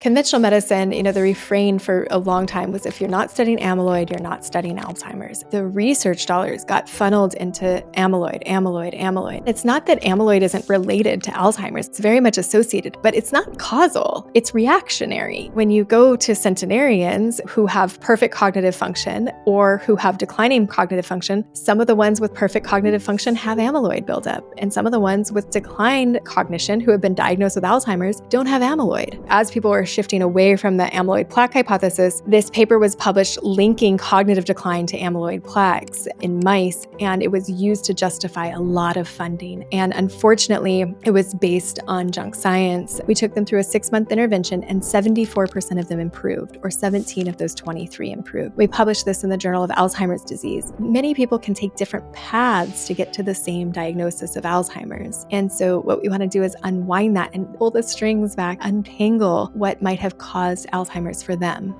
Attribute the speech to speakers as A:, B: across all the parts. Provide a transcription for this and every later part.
A: Conventional medicine, the refrain for a long time was if you're not studying amyloid, you're not studying Alzheimer's. The research dollars got funneled into amyloid, amyloid, amyloid. It's not that amyloid isn't related to Alzheimer's. It's very much associated, but it's not causal. It's reactionary. When you go to centenarians who have perfect cognitive function or who have declining cognitive function, some of the ones with perfect cognitive function have amyloid buildup, and some of the ones with declined cognition who have been diagnosed with Alzheimer's don't have amyloid. As people are shifting away from the amyloid plaque hypothesis, this paper was published linking cognitive decline to amyloid plaques in mice, and it was used to justify a lot of funding. And unfortunately, it was based on junk science. We took them through a 6-month intervention, and 74% of them improved, or 17 of those 23 improved. We published this in the Journal of Alzheimer's Disease. Many people can take different paths to get to the same diagnosis of Alzheimer's. And so what we want to do is unwind that and pull the strings back, untangle what might have caused Alzheimer's for them.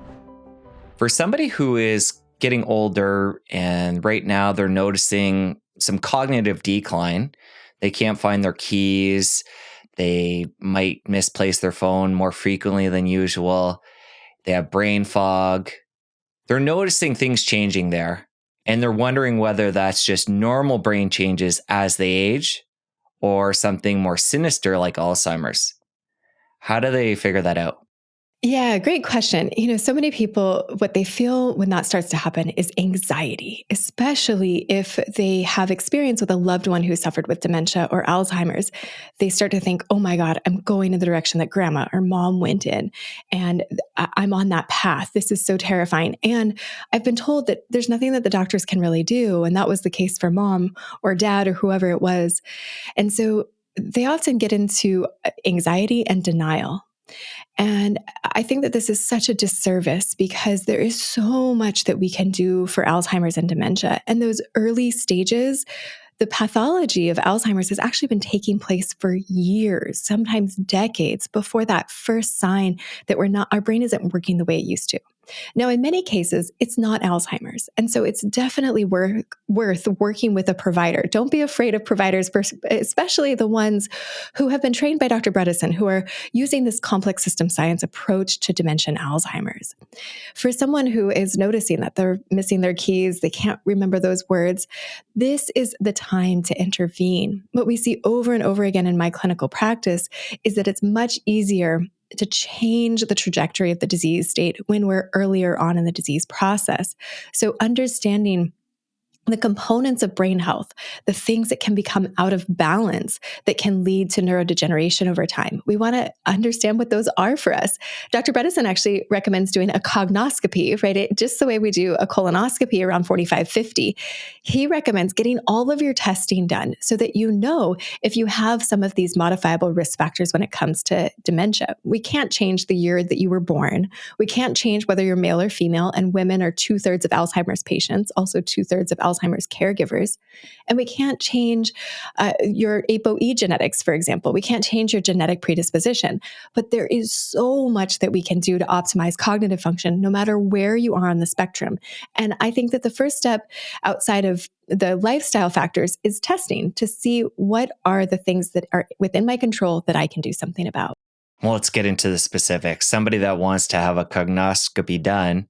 B: For somebody who is getting older and right now they're noticing some cognitive decline, they can't find their keys, they might misplace their phone more frequently than usual, they have brain fog, they're noticing things changing there, and they're wondering whether that's just normal brain changes as they age or something more sinister like Alzheimer's. How do they figure that out?
A: Yeah, great question. So many people, what they feel when that starts to happen is anxiety, especially if they have experience with a loved one who suffered with dementia or Alzheimer's. They start to think, oh my God, I'm going in the direction that grandma or mom went in, and I'm on that path. This is so terrifying. And I've been told that there's nothing that the doctors can really do. And that was the case for mom or dad or whoever it was. And so they often get into anxiety and denial. And I think that this is such a disservice because there is so much that we can do for Alzheimer's and dementia. And those early stages, the pathology of Alzheimer's has actually been taking place for years, sometimes decades, before that first sign that our brain isn't working the way it used to. Now, in many cases, it's not Alzheimer's. And so it's definitely worth working with a provider. Don't be afraid of providers, especially the ones who have been trained by Dr. Bredesen, who are using this complex system science approach to dementia and Alzheimer's. For someone who is noticing that they're missing their keys, they can't remember those words, this is the time to intervene. What we see over and over again in my clinical practice is that it's much easier to change the trajectory of the disease state when we're earlier on in the disease process. So understanding the components of brain health, the things that can become out of balance that can lead to neurodegeneration over time. We want to understand what those are for us. Dr. Bredesen actually recommends doing a cognoscopy, right? Just the way we do a colonoscopy around 45, 50. He recommends getting all of your testing done so that you know if you have some of these modifiable risk factors when it comes to dementia. We can't change the year that you were born. We can't change whether you're male or female, and women are 2/3 of Alzheimer's patients, also 2/3 of Alzheimer's caregivers. And we can't change your ApoE genetics, for example. We can't change your genetic predisposition. But there is so much that we can do to optimize cognitive function, no matter where you are on the spectrum. And I think that the first step outside of the lifestyle factors is testing to see what are the things that are within my control that I can do something about.
B: Well, let's get into the specifics. Somebody that wants to have a cognoscopy done,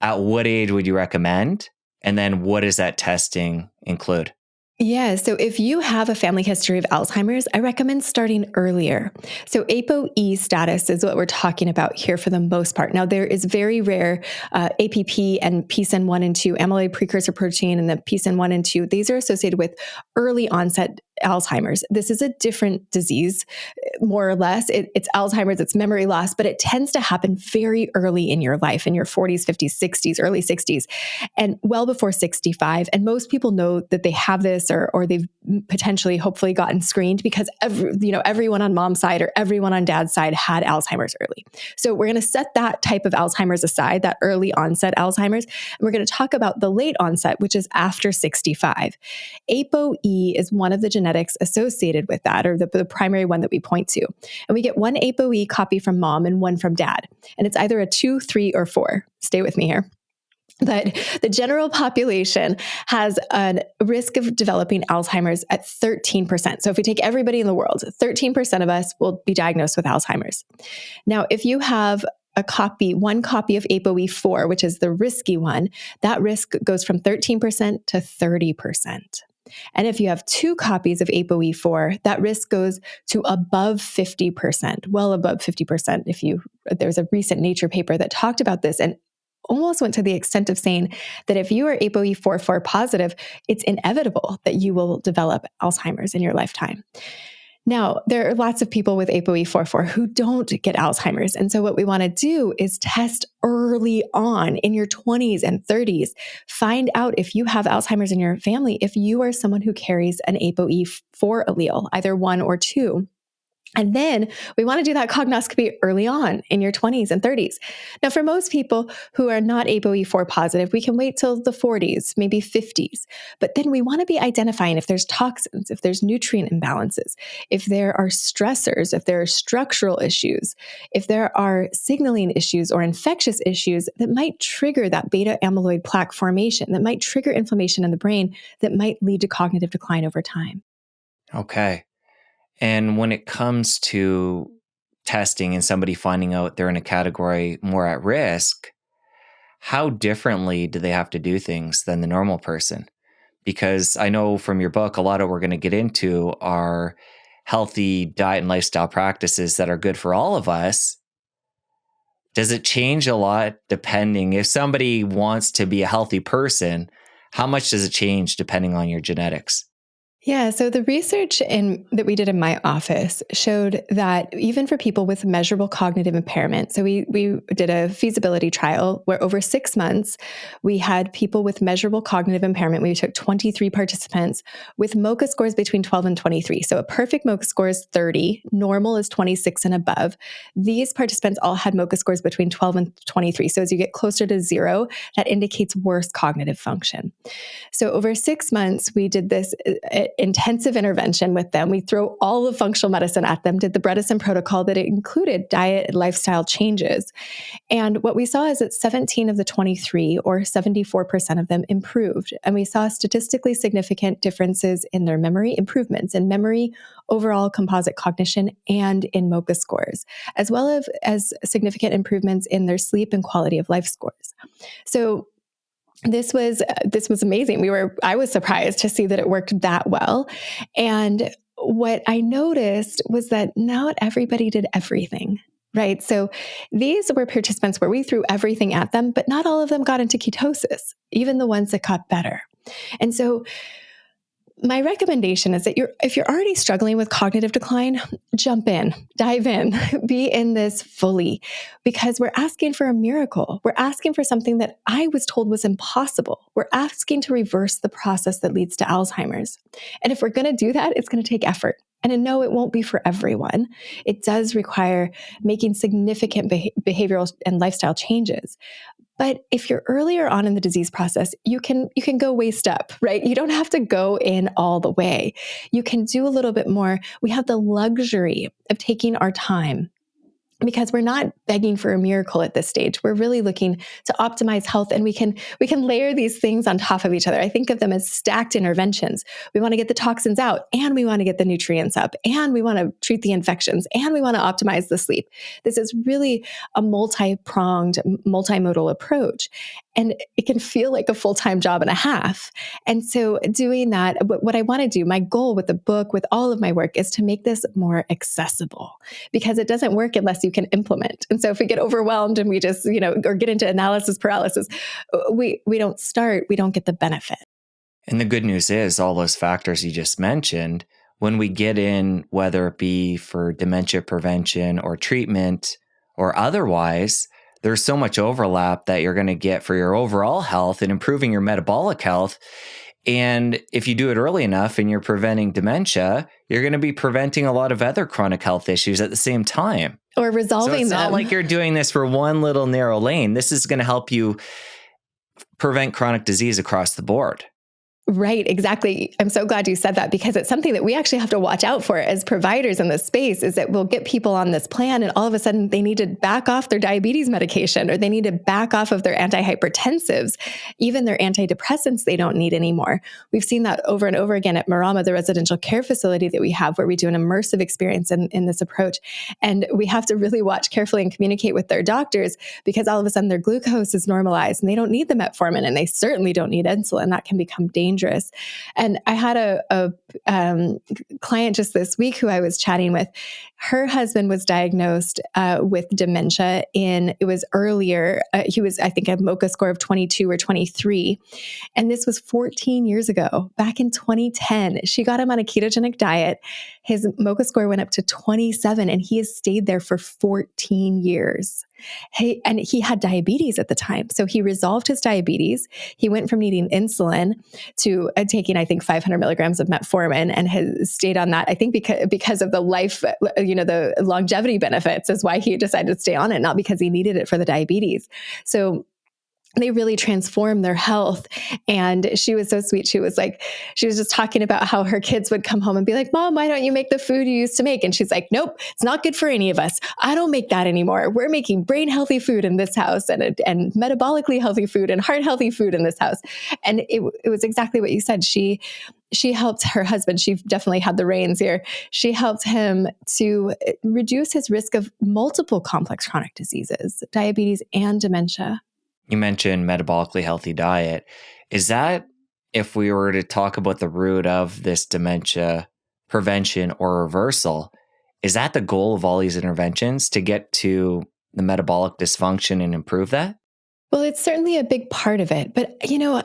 B: at what age would you recommend? And then what does that testing include?
A: Yeah, so if you have a family history of Alzheimer's, I recommend starting earlier. So ApoE status is what we're talking about here for the most part. Now, there is very rare APP and PSEN1 and 2, amyloid precursor protein, and the PSEN1 and 2. These are associated with early onset Alzheimer's. This is a different disease, more or less. It's Alzheimer's, it's memory loss, but it tends to happen very early in your life, in your 40s, 50s, 60s, early 60s, and well before 65. And most people know that they have this or they've potentially, hopefully gotten screened because everyone on mom's side or everyone on dad's side had Alzheimer's early. So we're going to set that type of Alzheimer's aside, that early onset Alzheimer's, and we're going to talk about the late onset, which is after 65. ApoE is one of the genetics associated with that, or the primary one that we point to. And we get one ApoE copy from mom and one from dad. And it's either a 2, 3, or 4. Stay with me here. But the general population has a risk of developing Alzheimer's at 13%. So if we take everybody in the world, 13% of us will be diagnosed with Alzheimer's. Now, if you have one copy of ApoE4, which is the risky one, that risk goes from 13% to 30%. And if you have two copies of ApoE4, that risk goes to above 50%, well above 50%. There's a recent Nature paper that talked about this and almost went to the extent of saying that if you are ApoE44 positive, it's inevitable that you will develop Alzheimer's in your lifetime. Now, there are lots of people with ApoE44 who don't get Alzheimer's. And so what we want to do is test early on in your 20s and 30s. Find out if you have Alzheimer's in your family, if you are someone who carries an ApoE4 allele, either one or two. And then we want to do that cognoscopy early on in your 20s and 30s. Now, for most people who are not ApoE4 positive, we can wait till the 40s, maybe 50s. But then we want to be identifying if there's toxins, if there's nutrient imbalances, if there are stressors, if there are structural issues, if there are signaling issues or infectious issues that might trigger that beta amyloid plaque formation, that might trigger inflammation in the brain, that might lead to cognitive decline over time.
B: Okay. And when it comes to testing and somebody finding out they're in a category more at risk, how differently do they have to do things than the normal person? Because I know from your book, a lot of what we're going to get into are healthy diet and lifestyle practices that are good for all of us. Does it change a lot depending if somebody wants to be a healthy person? How much does it change depending on your genetics?
A: Yeah, so the research that we did in my office showed that even for people with measurable cognitive impairment, so we did a feasibility trial where over 6 months, we had people with measurable cognitive impairment. We took 23 participants with MoCA scores between 12 and 23. So a perfect MoCA score is 30, normal is 26 and above. These participants all had MoCA scores between 12 and 23. So as you get closer to 0, that indicates worse cognitive function. So over 6 months, we did this intensive intervention with them. We throw all of functional medicine at them, did the Bredesen protocol that included diet and lifestyle changes. And what we saw is that 17 of the 23, or 74% of them, improved. And we saw statistically significant differences in their memory, improvements in memory, overall composite cognition, and in MoCA scores, as well as significant improvements in their sleep and quality of life scores. So this was amazing. I was surprised to see that it worked that well. And what I noticed was that not everybody did everything, right? So these were participants where we threw everything at them, but not all of them got into ketosis, even the ones that got better. And so my recommendation is that if you're already struggling with cognitive decline, jump in, dive in, be in this fully, because we're asking for a miracle. We're asking for something that I was told was impossible. We're asking to reverse the process that leads to Alzheimer's. And if we're going to do that, it's going to take effort. And no, it won't be for everyone. It does require making significant behavioral and lifestyle changes. But if you're earlier on in the disease process, you can go waist up, right? You don't have to go in all the way. You can do a little bit more. We have the luxury of taking our time, because we're not begging for a miracle at this stage. We're really looking to optimize health, and we can layer these things on top of each other. I think of them as stacked interventions. We want to get the toxins out, and we want to get the nutrients up, and we want to treat the infections, and we want to optimize the sleep. This is really a multi-pronged, multimodal approach. And it can feel like a full-time job and a half. And so doing that, what I want to do, my goal with the book, with all of my work, is to make this more accessible, because it doesn't work unless you can implement. And so if we get overwhelmed and we just, or get into analysis paralysis, we don't start, we don't get the benefit.
B: And the good news is all those factors you just mentioned, when we get in, whether it be for dementia prevention or treatment or otherwise, there's so much overlap that you're going to get for your overall health and improving your metabolic health. And if you do it early enough and you're preventing dementia, you're going to be preventing a lot of other chronic health issues at the same time.
A: Or resolving them.
B: So it's not like you're doing this for one little narrow lane. This is going to help you prevent chronic disease across the board.
A: Right, exactly. I'm so glad you said that because it's something that we actually have to watch out for as providers in this space is that we'll get people on this plan and all of a sudden they need to back off their diabetes medication or they need to back off of their antihypertensives, even their antidepressants they don't need anymore. We've seen that over and over again at Marama, the residential care facility that we have where we do an immersive experience in this approach. And we have to really watch carefully and communicate with their doctors because all of a sudden their glucose is normalized and they don't need the metformin and they certainly don't need insulin. That can become dangerous. And I had a client just this week who I was chatting with. Her husband was diagnosed with dementia it was earlier. He was, I think, a MoCA score of 22 or 23. And this was 14 years ago, back in 2010. She got him on a ketogenic diet. His MoCA score went up to 27 and he has stayed there for 14 years. And he had diabetes at the time. So he resolved his diabetes. He went from needing insulin to taking, I think, 500 milligrams of metformin and has stayed on that. I think because of the life, the longevity benefits is why he decided to stay on it, not because he needed it for the diabetes. So they really transformed their health. And she was so sweet. She was just talking about how her kids would come home and be like, Mom, why don't you make the food you used to make? And she's like, nope, it's not good for any of us. I don't make that anymore. We're making brain healthy food in this house and metabolically healthy food and heart healthy food in this house. And it was exactly what you said. She helped her husband. She definitely had the reins here. She helped him to reduce his risk of multiple complex chronic diseases, diabetes and dementia.
B: You mentioned metabolically healthy diet. Is that, if we were to talk about the root of this dementia prevention or reversal, is that the goal of all these interventions to get to the metabolic dysfunction and improve that?
A: Well, it's certainly a big part of it. But,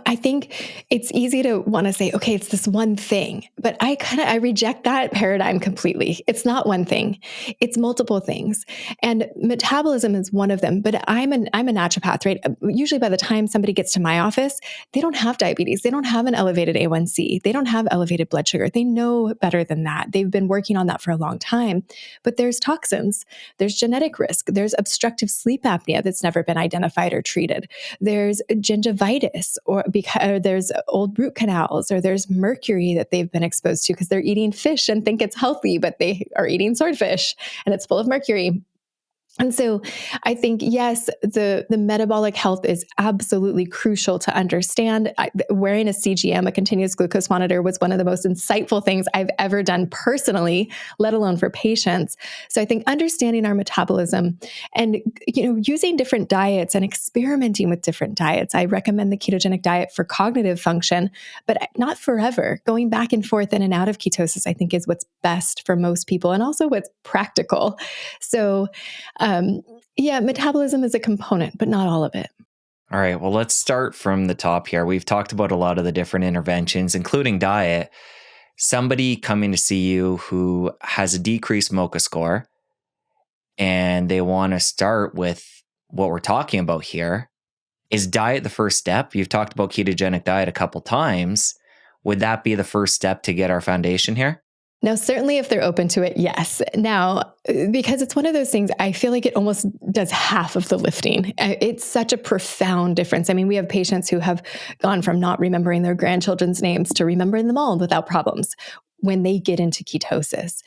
A: I think it's easy to want to say, okay, it's this one thing. But I reject that paradigm completely. It's not one thing. It's multiple things. And metabolism is one of them. But I'm a naturopath, right? Usually by the time somebody gets to my office, they don't have diabetes. They don't have an elevated A1C. They don't have elevated blood sugar. They know better than that. They've been working on that for a long time. But there's toxins. There's genetic risk. There's obstructive sleep apnea that's never been identified or treated. There's gingivitis, or there's old root canals, or there's mercury that they've been exposed to because they're eating fish and think it's healthy, but they are eating swordfish and it's full of mercury. And so I think, yes, the metabolic health is absolutely crucial to understand. Wearing a CGM, a continuous glucose monitor, was one of the most insightful things I've ever done personally, let alone for patients. So I think understanding our metabolism and, using different diets and experimenting with different diets. I recommend the ketogenic diet for cognitive function, but not forever. Going back and forth in and out of ketosis, I think, is what's best for most people and also what's practical. So, metabolism is a component, but not all of it.
B: All right. Well, let's start from the top here. We've talked about a lot of the different interventions, including diet. Somebody coming to see you who has a decreased MoCA score and they want to start with what we're talking about here. Is diet the first step? You've talked about ketogenic diet a couple times. Would that be the first step to get our foundation here?
A: Now, certainly if they're open to it, yes. Now, because it's one of those things, I feel like it almost does half of the lifting. It's such a profound difference. I mean, we have patients who have gone from not remembering their grandchildren's names to remembering them all without problems when they get into ketosis.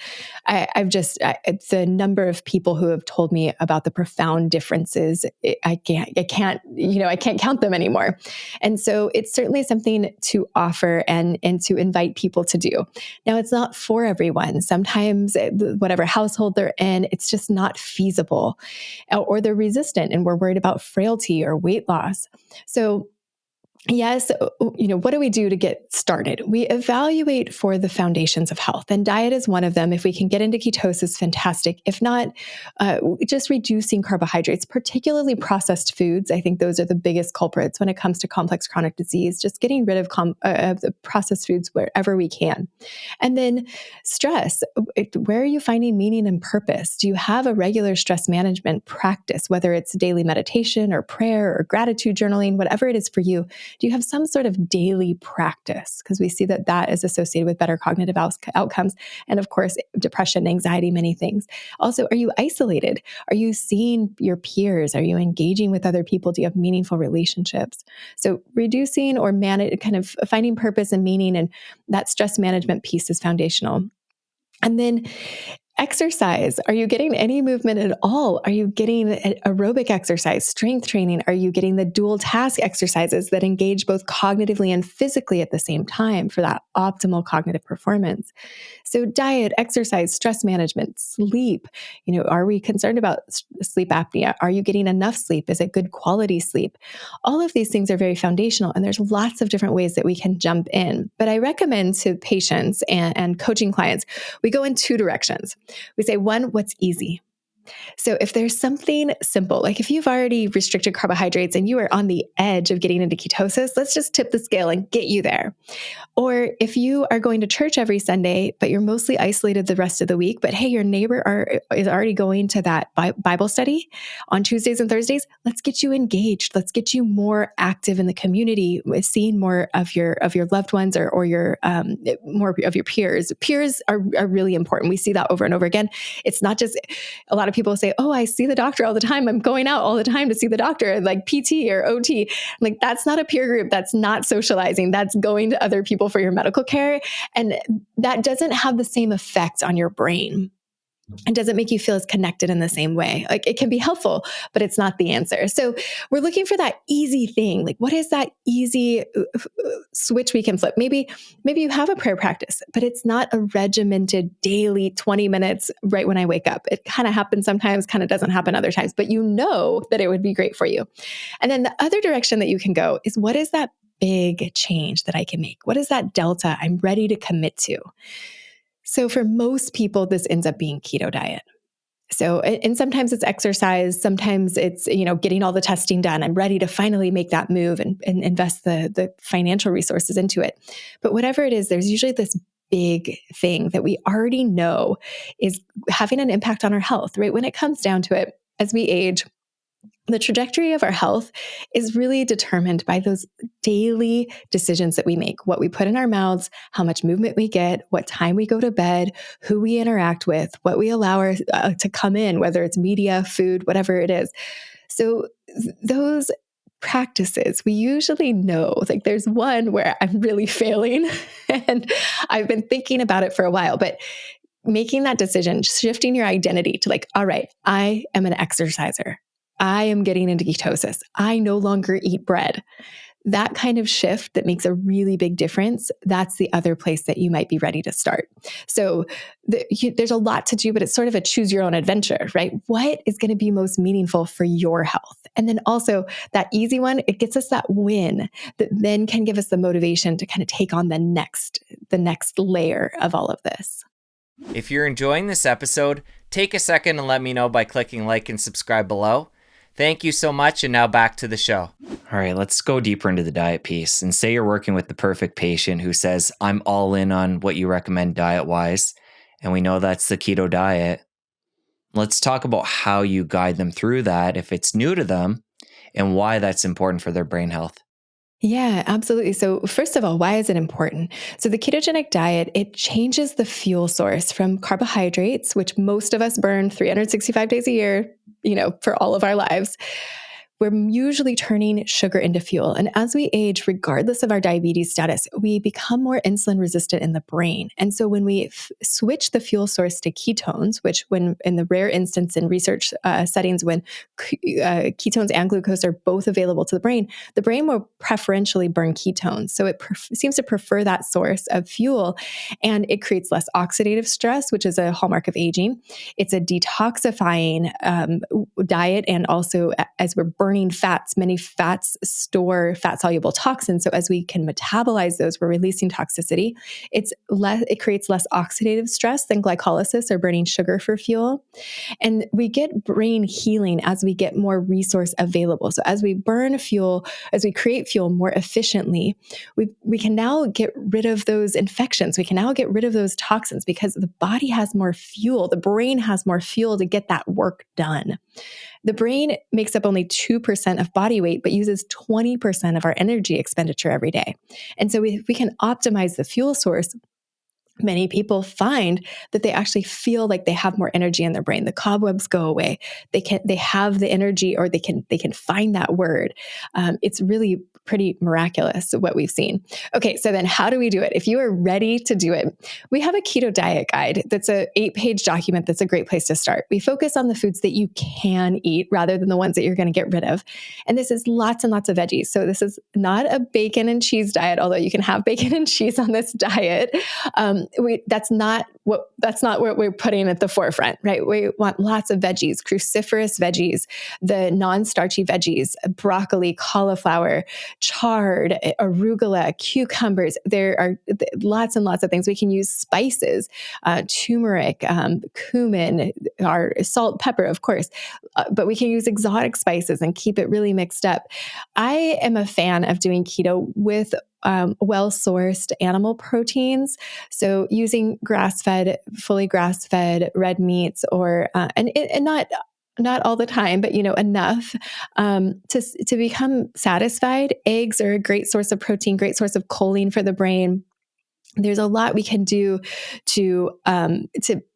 A: The number of people who have told me about the profound differences, I can't count them anymore. And so it's certainly something to offer and to invite people to do. Now, it's not for everyone. Sometimes whatever household they're in, it's just not feasible, or they're resistant and we're worried about frailty or weight loss. So yes, what do we do to get started? We evaluate for the foundations of health, and diet is one of them. If we can get into ketosis, fantastic. If not, just reducing carbohydrates, particularly processed foods. I think those are the biggest culprits when it comes to complex chronic disease, just getting rid of the processed foods wherever we can. And then stress. Where are you finding meaning and purpose? Do you have a regular stress management practice, whether it's daily meditation or prayer or gratitude journaling, whatever it is for you? Do you have some sort of daily practice? Because we see that that is associated with better cognitive outcomes. And of course, depression, anxiety, many things. Also, are you isolated? Are you seeing your peers? Are you engaging with other people? Do you have meaningful relationships? So reducing or kind of finding purpose and meaning, and that stress management piece is foundational. And then exercise. Are you getting any movement at all? Are you getting aerobic exercise, strength training? Are you getting the dual task exercises that engage both cognitively and physically at the same time for that optimal cognitive performance? So diet, exercise, stress management, sleep. Are we concerned about sleep apnea? Are you getting enough sleep? Is it good quality sleep? All of these things are very foundational, and there's lots of different ways that we can jump in. But I recommend to patients and coaching clients, we go in two directions. We say, one, what's easy? So if there's something simple, like if you've already restricted carbohydrates and you are on the edge of getting into ketosis, let's just tip the scale and get you there. Or if you are going to church every Sunday, but you're mostly isolated the rest of the week, but hey, your neighbor is already going to that Bible study on Tuesdays and Thursdays, let's get you engaged. Let's get you more active in the community, with seeing more of your loved ones or your more of your peers. Peers are really important. We see that over and over again. It's not just, a lot of people say, oh, I see the doctor all the time. I'm going out all the time to see the doctor, like PT or OT. Like, that's not a peer group. That's not socializing. That's going to other people for your medical care. And that doesn't have the same effect on your brain. It doesn't make you feel as connected in the same way. Like, it can be helpful, but it's not the answer. So we're looking for that easy thing. Like, what is that easy switch we can flip? Maybe you have a prayer practice, but it's not a regimented daily 20 minutes right when I wake up. It kind of happens sometimes, kind of doesn't happen other times, but you know that it would be great for you. And then the other direction that you can go is, what is that big change that I can make? What is that delta I'm ready to commit to? So for most people, this ends up being keto diet. So, and sometimes it's exercise, sometimes it's, getting all the testing done. I'm ready to finally make that move and invest the financial resources into it. But whatever it is, there's usually this big thing that we already know is having an impact on our health, right? When it comes down to it, as we age, the trajectory of our health is really determined by those daily decisions that we make, what we put in our mouths, how much movement we get, what time we go to bed, who we interact with, what we allow to come in, whether it's media, food, whatever it is. So those practices, we usually know, like, there's one where I'm really failing and I've been thinking about it for a while, but making that decision, shifting your identity to like, all right, I am an exerciser. I am getting into ketosis. I no longer eat bread. That kind of shift that makes a really big difference, that's the other place that you might be ready to start. So there's a lot to do, but it's sort of a choose your own adventure, right? What is going to be most meaningful for your health? And then also that easy one, it gets us that win that then can give us the motivation to kind of take on the next layer of all of this.
B: If you're enjoying this episode, take a second and let me know by clicking like and subscribe below. Thank you so much, and now back to the show. All right, let's go deeper into the diet piece. And say you're working with the perfect patient who says, I'm all in on what you recommend diet-wise, and we know that's the keto diet. Let's talk about how you guide them through that if it's new to them, and why that's important for their brain health.
A: Yeah, absolutely. So first of all, why is it important? So the ketogenic diet, it changes the fuel source from carbohydrates, which most of us burn 365 days a year, for all of our lives. We're usually turning sugar into fuel. And as we age, regardless of our diabetes status, we become more insulin resistant in the brain. And so when we switch the fuel source to ketones, which when in the rare instance in research settings, when ketones and glucose are both available to the brain will preferentially burn ketones. So it seems to prefer that source of fuel, and it creates less oxidative stress, which is a hallmark of aging. It's a detoxifying diet. And also, as we're burning fats, many fats store fat-soluble toxins. So as we can metabolize those, we're releasing toxicity. It creates less oxidative stress than glycolysis or burning sugar for fuel. And we get brain healing as we get more resource available. So as we burn fuel, as we create fuel more efficiently, we can now get rid of those infections. We can now get rid of those toxins because the body has more fuel. The brain has more fuel to get that work done. The brain makes up only 2% of body weight, but uses 20% of our energy expenditure every day. And so if we can optimize the fuel source, many people find that they actually feel like they have more energy in their brain. The cobwebs go away. They have the energy, or they can find that word. It's really pretty miraculous what we've seen. Okay, so then how do we do it? If you are ready to do it, we have a keto diet guide that's a 8-page document that's a great place to start. We focus on the foods that you can eat rather than the ones that you're going to get rid of. And this is lots and lots of veggies. So this is not a bacon and cheese diet, although you can have bacon and cheese on this diet. That's not what we're putting at the forefront, right? We want lots of veggies, cruciferous veggies, the non-starchy veggies, broccoli, cauliflower, chard, arugula, cucumbers. There are lots and lots of things. We can use spices, turmeric, cumin, our salt, pepper, of course, but we can use exotic spices and keep it really mixed up. I am a fan of doing keto with well-sourced animal proteins. So using fully grass-fed red meats, or and not all the time, but enough to become satisfied. Eggs are a great source of protein, great source of choline for the brain. There's a lot we can do to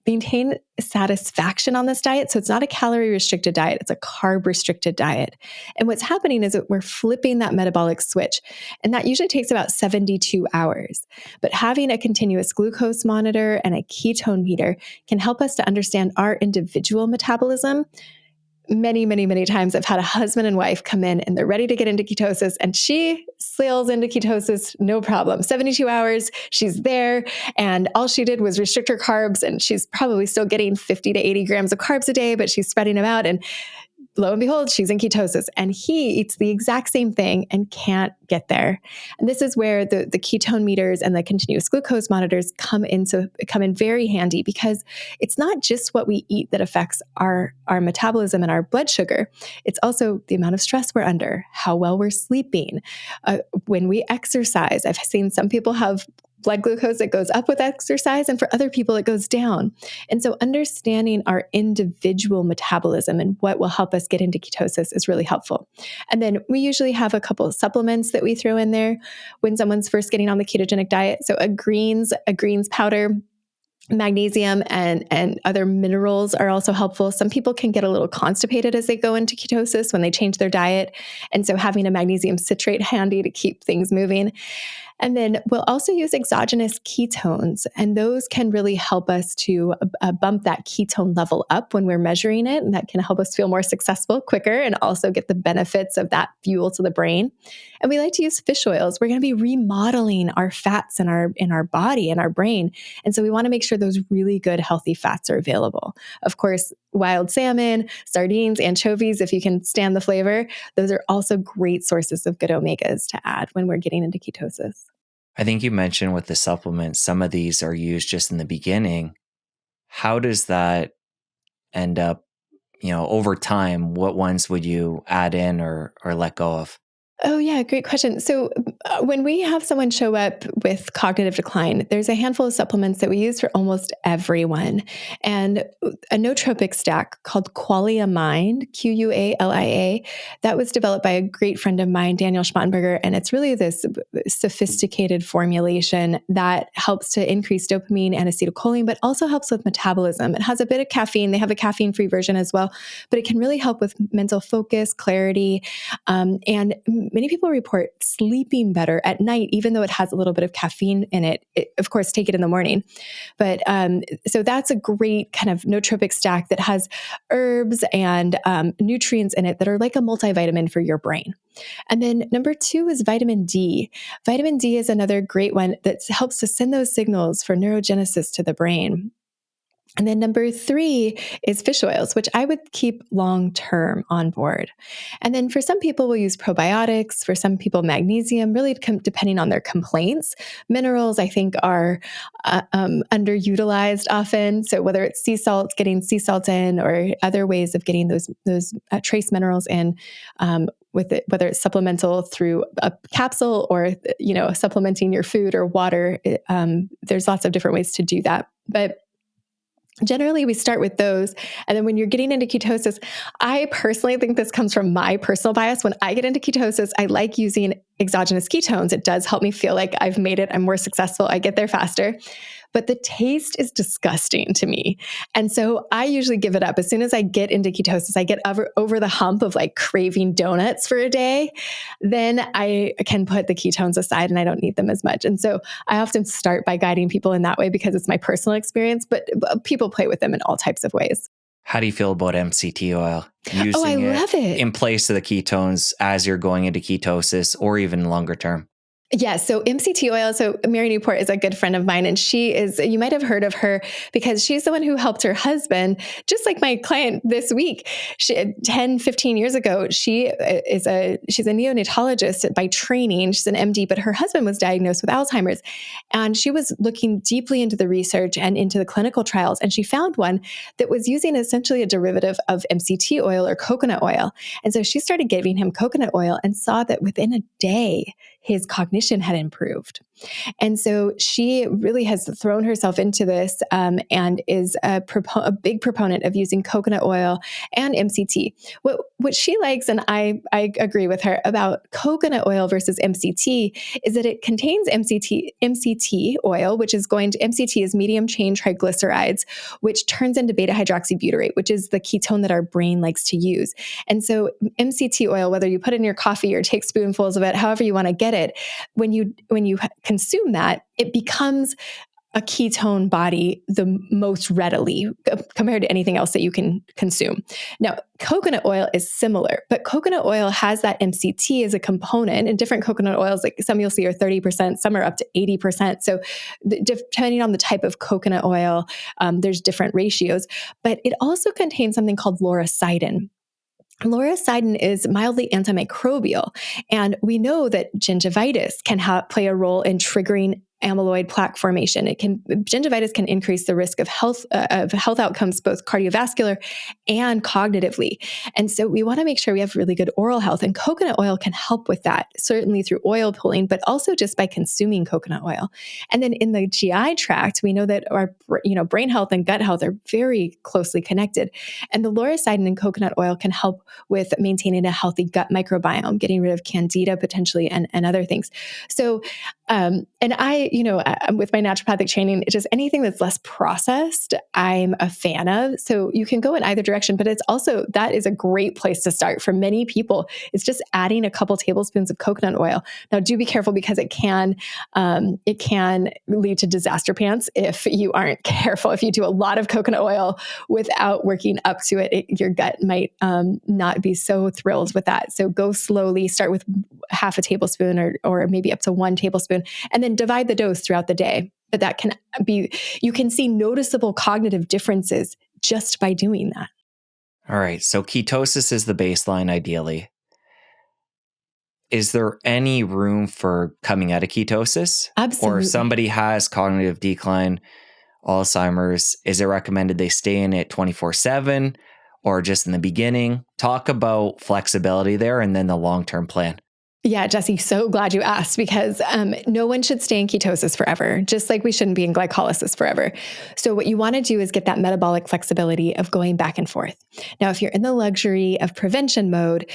A: maintain satisfaction on this diet. So it's not a calorie restricted diet. It's a carb restricted diet. And what's happening is that we're flipping that metabolic switch. And that usually takes about 72 hours. But having a continuous glucose monitor and a ketone meter can help us to understand our individual metabolism. Many, many, many times I've had a husband and wife come in and they're ready to get into ketosis, and she sails into ketosis, no problem. 72 hours, she's there, and all she did was restrict her carbs, and she's probably still getting 50 to 80 grams of carbs a day, but she's spreading them out, and lo and behold, she's in ketosis, and he eats the exact same thing and can't get there. And this is where the ketone meters and the continuous glucose monitors come in very handy, because it's not just what we eat that affects our metabolism and our blood sugar. It's also the amount of stress we're under, how well we're sleeping, when we exercise. I've seen some people have blood glucose that goes up with exercise, and for other people it goes down. And so understanding our individual metabolism and what will help us get into ketosis is really helpful. And then we usually have a couple of supplements that we throw in there when someone's first getting on the ketogenic diet. So a greens powder, magnesium, and other minerals are also helpful. Some people can get a little constipated as they go into ketosis when they change their diet. And so having a magnesium citrate handy to keep things moving. And then we'll also use exogenous ketones, and those can really help us to bump that ketone level up when we're measuring it, and that can help us feel more successful quicker and also get the benefits of that fuel to the brain. And we like to use fish oils. We're going to be remodeling our fats in our body and our brain, and so we want to make sure those really good healthy fats are available. Of course, wild salmon, sardines, anchovies, if you can stand the flavor, those are also great sources of good omegas to add when we're getting into ketosis.
B: I think you mentioned with the supplements, some of these are used just in the beginning. How does that end up, over time? What ones would you add in or let go of?
A: Oh, yeah, great question. So when we have someone show up with cognitive decline, there's a handful of supplements that we use for almost everyone. And a nootropic stack called Qualia Mind, Qualia, that was developed by a great friend of mine, Daniel Schmattenberger. And it's really this sophisticated formulation that helps to increase dopamine and acetylcholine, but also helps with metabolism. It has a bit of caffeine. They have a caffeine-free version as well, but it can really help with mental focus, clarity, and many people report sleeping better at night, even though it has a little bit of caffeine in it. Of course, take it in the morning. But so that's a great kind of nootropic stack that has herbs and nutrients in it that are like a multivitamin for your brain. And then number 2 is vitamin D. Vitamin D is another great one that helps to send those signals for neurogenesis to the brain. And then number 3 is fish oils, which I would keep long-term on board. And then for some people, we'll use probiotics. For some people, magnesium, really depending on their complaints. Minerals, I think, are underutilized often. So whether it's getting sea salt in, or other ways of getting those trace minerals in, with it, whether it's supplemental through a capsule or, supplementing your food or water, there's lots of different ways to do that. But Generally, we start with those. And then when you're getting into ketosis, I personally think this comes from my personal bias. When I get into ketosis, I like using exogenous ketones. It does help me feel like I've made it. I'm more successful. I get there faster. But the taste is disgusting to me. And so I usually give it up. As soon as I get into ketosis, I get over the hump of like craving donuts for a day, then I can put the ketones aside and I don't need them as much. And so I often start by guiding people in that way because it's my personal experience, but people play with them in all types of ways.
B: How do you feel about MCT oil?
A: Oh, I love it.
B: In place of the ketones as you're going into ketosis or even longer term?
A: Yeah. So MCT oil. So Mary Newport is a good friend of mine, and you might have heard of her because she's the one who helped her husband, just like my client this week. 10, 15 years ago, she's a neonatologist by training. She's an MD, but her husband was diagnosed with Alzheimer's. And she was looking deeply into the research and into the clinical trials. And she found one that was using essentially a derivative of MCT oil or coconut oil. And so she started giving him coconut oil and saw that within a day, his cognition had improved. And so she really has thrown herself into this and is a big proponent of using coconut oil and MCT. What she likes, and I agree with her about coconut oil versus MCT, is that it contains MCT oil, MCT is medium chain triglycerides, which turns into beta hydroxybutyrate, which is the ketone that our brain likes to use. And so MCT oil, whether you put it in your coffee or take spoonfuls of it, however you want to get it, when you consume that, it becomes a ketone body the most readily compared to anything else that you can consume. Now, coconut oil is similar, but coconut oil has that MCT as a component, and different coconut oils, like some you'll see are 30%, some are up to 80%. So depending on the type of coconut oil, there's different ratios, but it also contains something called lauricidin. Lauricidin is mildly antimicrobial, and we know that gingivitis can play a role in triggering amyloid plaque formation. Gingivitis can increase the risk of health outcomes, both cardiovascular and cognitively. And so we want to make sure we have really good oral health, and coconut oil can help with that, certainly through oil pulling, but also just by consuming coconut oil. And then in the GI tract, we know that our brain health and gut health are very closely connected. And the lauricidin in coconut oil can help with maintaining a healthy gut microbiome, getting rid of candida potentially and other things. So, and with my naturopathic training, it's just anything that's less processed, I'm a fan of. So you can go in either direction, but that is a great place to start for many people. It's just adding a couple tablespoons of coconut oil. Now, do be careful because it can lead to disaster pants if you aren't careful. If you do a lot of coconut oil without working up to it, your gut might not be so thrilled with that. So go slowly, start with half a tablespoon or maybe up to 1 tablespoon, and then divide the dose throughout the day. But you can see noticeable cognitive differences just by doing that.
B: All right. So ketosis is the baseline, ideally. Is there any room for coming out of ketosis?
A: Absolutely.
B: Or if somebody has cognitive decline, Alzheimer's, is it recommended they stay in it 24/7 or just in the beginning? Talk about flexibility there and then the long-term plan.
A: Yeah, Jesse, so glad you asked because no one should stay in ketosis forever, just like we shouldn't be in glycolysis forever. So what you want to do is get that metabolic flexibility of going back and forth. Now, if you're in the luxury of prevention mode,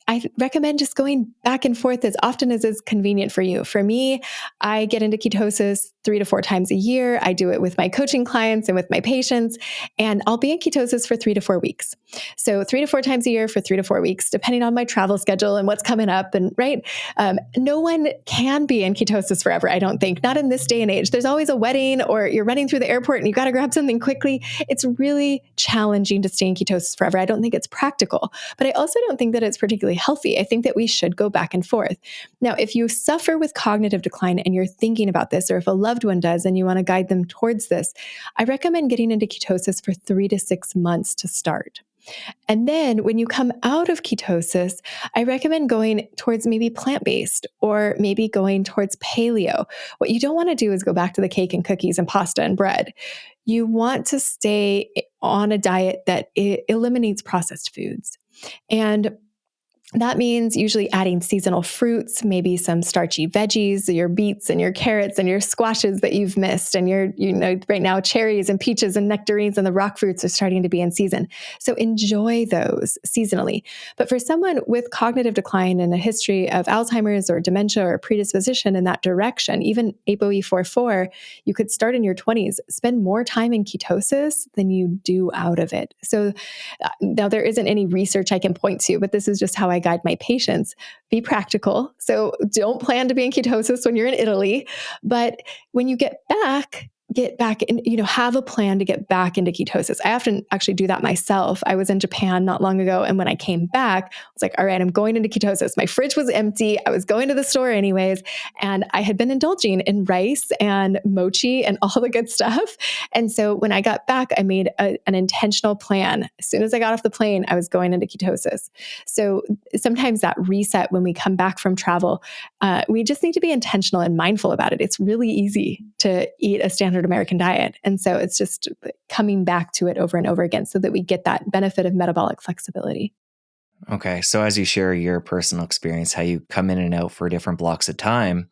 A: I recommend just going back and forth as often as is convenient for you. For me, I get into ketosis 3 to 4 times a year. I do it with my coaching clients and with my patients, and I'll be in ketosis for 3 to 4 weeks. So 3 to 4 times a year for 3 to 4 weeks, depending on my travel schedule and what's coming up. And right, no one can be in ketosis forever, I don't think, not in this day and age. There's always a wedding or you're running through the airport and you got to grab something quickly. It's really challenging to stay in ketosis forever. I don't think it's practical, but I also don't think that it's particularly healthy. I think that we should go back and forth. Now, if you suffer with cognitive decline and you're thinking about this, or if a loved one does and you want to guide them towards this, I recommend getting into ketosis for 3 to 6 months to start. And then when you come out of ketosis, I recommend going towards maybe plant-based or maybe going towards paleo. What you don't want to do is go back to the cake and cookies and pasta and bread. You want to stay on a diet that eliminates processed foods. And That means usually adding seasonal fruits, maybe some starchy veggies, your beets and your carrots and your squashes that you've missed. And right now, cherries and peaches and nectarines and the rock fruits are starting to be in season. So enjoy those seasonally. But for someone with cognitive decline and a history of Alzheimer's or dementia or predisposition in that direction, even ApoE44, you could start in your 20s, spend more time in ketosis than you do out of it. So now, there isn't any research I can point to, but this is just how I guide my patients. Be practical. So don't plan to be in ketosis when you're in Italy, but when you get back and have a plan to get back into ketosis. I often actually do that myself. I was in Japan not long ago, and when I came back, I was like, all right, I'm going into ketosis. My fridge was empty. I was going to the store anyways, and I had been indulging in rice and mochi and all the good stuff. And so when I got back, I made an intentional plan. As soon as I got off the plane, I was going into ketosis. So sometimes that reset when we come back from travel, we just need to be intentional and mindful about it. It's really easy to eat a standard American diet. And so it's just coming back to it over and over again so that we get that benefit of metabolic flexibility.
B: Okay. So as you share your personal experience, how you come in and out for different blocks of time,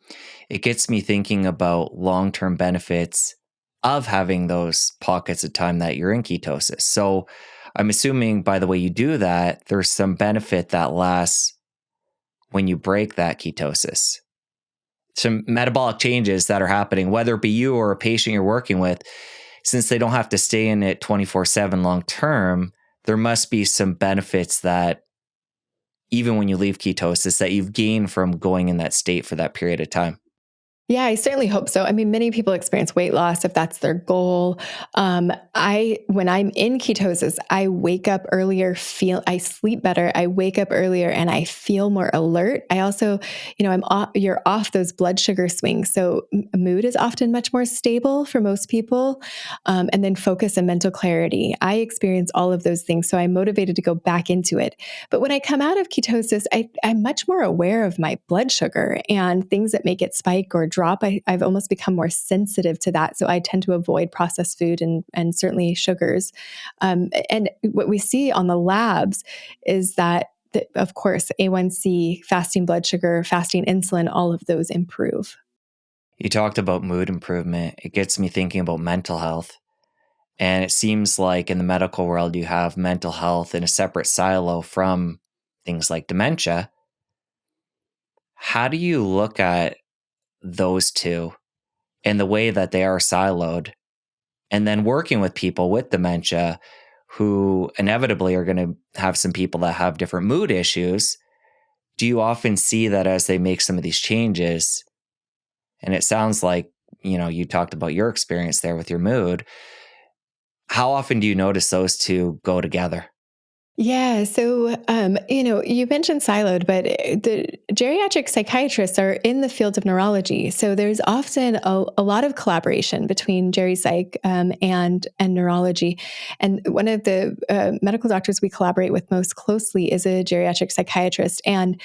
B: it gets me thinking about long-term benefits of having those pockets of time that you're in ketosis. So I'm assuming by the way you do that, there's some benefit that lasts when you break that ketosis. Some metabolic changes that are happening, whether it be you or a patient you're working with, since they don't have to stay in it 24/7 long term, there must be some benefits that even when you leave ketosis that you've gained from going in that state for that period of time.
A: Yeah, I certainly hope so. I mean, many people experience weight loss if that's their goal. When I'm in ketosis, I wake up earlier, I sleep better, I wake up earlier, and I feel more alert. I also, you're off those blood sugar swings, so mood is often much more stable for most people, and then focus and mental clarity. I experience all of those things, so I'm motivated to go back into it. But when I come out of ketosis, I'm much more aware of my blood sugar and things that make it spike or drop. I've almost become more sensitive to that. So I tend to avoid processed food and certainly sugars. And what we see on the labs is that, of course, A1C, fasting blood sugar, fasting insulin, all of those improve.
B: You talked about mood improvement. It gets me thinking about mental health. And it seems like in the medical world, you have mental health in a separate silo from things like dementia. How do you look at those two and the way that they are siloed? And then working with people with dementia who inevitably are going to have some people that have different mood issues. Do you often see that as they make some of these changes? And it sounds like, you talked about your experience there with your mood. How often do you notice those two go together?
A: Yeah. So, you mentioned siloed, but the geriatric psychiatrists are in the field of neurology. So there's often a lot of collaboration between geri psych and neurology. And one of the medical doctors we collaborate with most closely is a geriatric psychiatrist and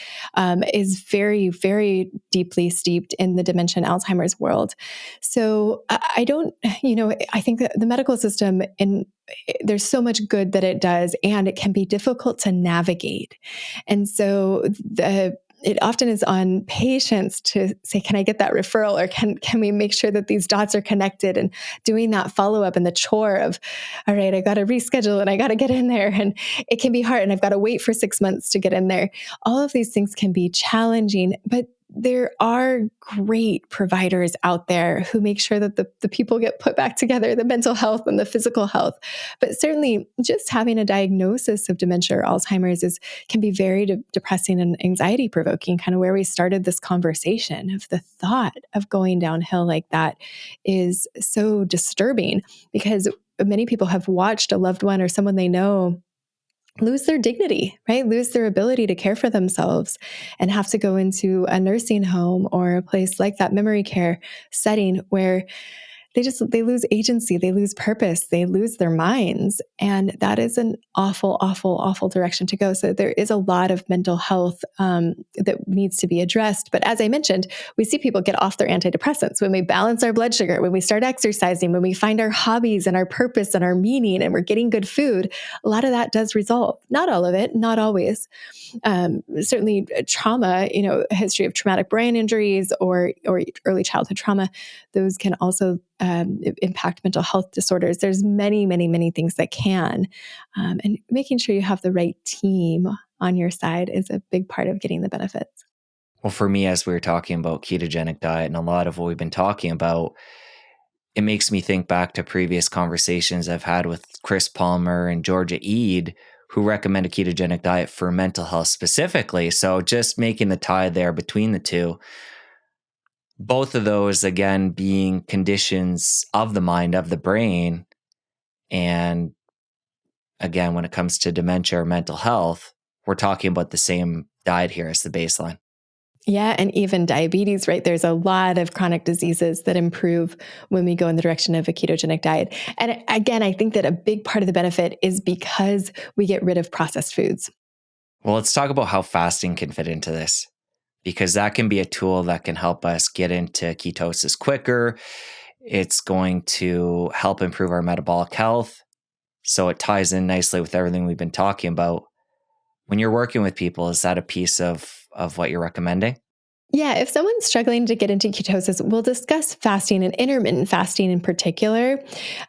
A: is very, very deeply steeped in the dementia and Alzheimer's world. So I don't, I think that the medical system there's so much good that it does, and it can be difficult to navigate. And so it often is on patients to say, can I get that referral? Or can we make sure that these dots are connected, and doing that follow-up and the chore of, all right, I got to reschedule and I got to get in there. And it can be hard, and I've got to wait for 6 months to get in there. All of these things can be challenging, but there are great providers out there who make sure that the people get put back together, the mental health and the physical health. But certainly just having a diagnosis of dementia or Alzheimer's can be very depressing and anxiety provoking, kind of where we started this conversation of the thought of going downhill like that is so disturbing, because many people have watched a loved one or someone they know lose their dignity, right? Lose their ability to care for themselves and have to go into a nursing home or a place like that memory care setting where they lose agency, they lose purpose, they lose their minds. And that is an awful, awful, awful direction to go. So there is a lot of mental health that needs to be addressed. But as I mentioned, we see people get off their antidepressants when we balance our blood sugar, when we start exercising, when we find our hobbies and our purpose and our meaning, and we're getting good food. A lot of that does resolve. Not all of it, not always. Certainly trauma, a history of traumatic brain injuries or early childhood trauma, those can also impact mental health disorders. There's many, many, many things that can. And making sure you have the right team on your side is a big part of getting the benefits.
B: Well, for me, as we were talking about ketogenic diet and a lot of what we've been talking about, it makes me think back to previous conversations I've had with Chris Palmer and Georgia Eade, who recommend a ketogenic diet for mental health specifically. So just making the tie there between the two. Both of those, again, being conditions of the mind, of the brain. And again, when it comes to dementia or mental health, we're talking about the same diet here as the baseline.
A: Yeah. And even diabetes, right? There's a lot of chronic diseases that improve when we go in the direction of a ketogenic diet. And again, I think that a big part of the benefit is because we get rid of processed foods.
B: Well, let's talk about how fasting can fit into this, because that can be a tool that can help us get into ketosis quicker. It's going to help improve our metabolic health. So it ties in nicely with everything we've been talking about. When you're working with people, is that a piece of what you're recommending?
A: Yeah, if someone's struggling to get into ketosis, we'll discuss fasting and intermittent fasting in particular.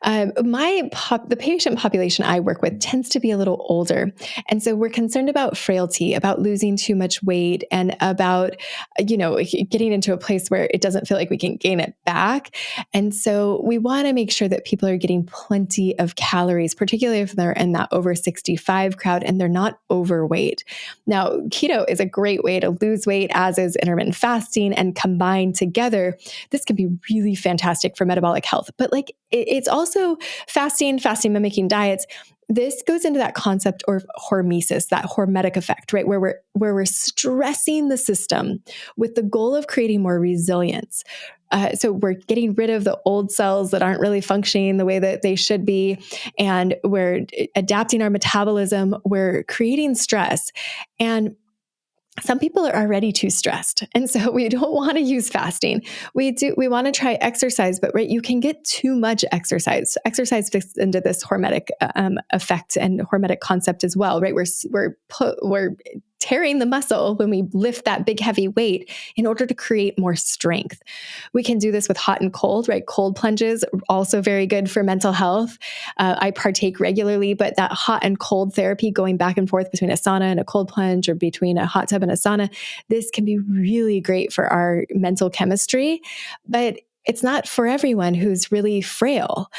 A: The patient population I work with tends to be a little older. And so we're concerned about frailty, about losing too much weight, and about, getting into a place where it doesn't feel like we can gain it back. And so we want to make sure that people are getting plenty of calories, particularly if they're in that over 65 crowd and they're not overweight. Now, keto is a great way to lose weight, as is intermittent fasting, and combined together, this can be really fantastic for metabolic health. But it's also fasting mimicking diets. This goes into that concept of hormesis, that hormetic effect, right? Where we're stressing the system with the goal of creating more resilience. So we're getting rid of the old cells that aren't really functioning the way that they should be. And we're adapting our metabolism. We're creating stress. And some people are already too stressed. And so we don't want to use fasting. We want to try exercise, but right, you can get too much exercise. Exercise fits into this hormetic effect and hormetic concept as well, right? We're tearing the muscle when we lift that big heavy weight in order to create more strength. We can do this with hot and cold, right? Cold plunges, also very good for mental health. I partake regularly, but that hot and cold therapy, going back and forth between a sauna and a cold plunge, or between a hot tub and a sauna, this can be really great for our mental chemistry. But it's not for everyone who's really frail.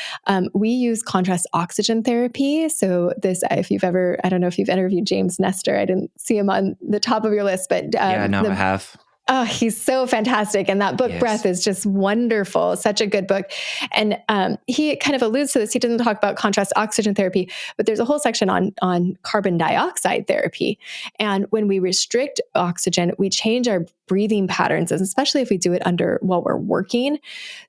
A: We use contrast oxygen therapy. So I don't know if you've interviewed James Nestor. I didn't see him on the top of your list, but
B: I have.
A: Oh, he's so fantastic. And that book,
B: Yes.
A: Breath, is just wonderful. Such a good book. And he kind of alludes to this. He doesn't talk about contrast oxygen therapy, but there's a whole section on carbon dioxide therapy. And when we restrict oxygen, we change our breathing patterns, especially if we do it while we're working.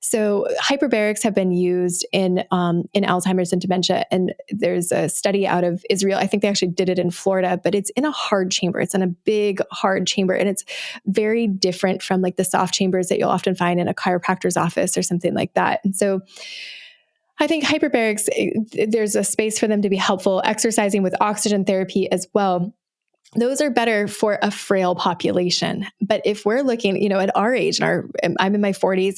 A: So hyperbarics have been used in Alzheimer's and dementia. And there's a study out of Israel. I think they actually did it in Florida, but it's in a hard chamber. It's in a big, hard chamber. And it's very different from the soft chambers that you'll often find in a chiropractor's office or something like that. And so I think hyperbarics, there's a space for them to be helpful. Exercising with oxygen therapy as well, those are better for a frail population. But if we're looking, at our age, I'm in my 40s,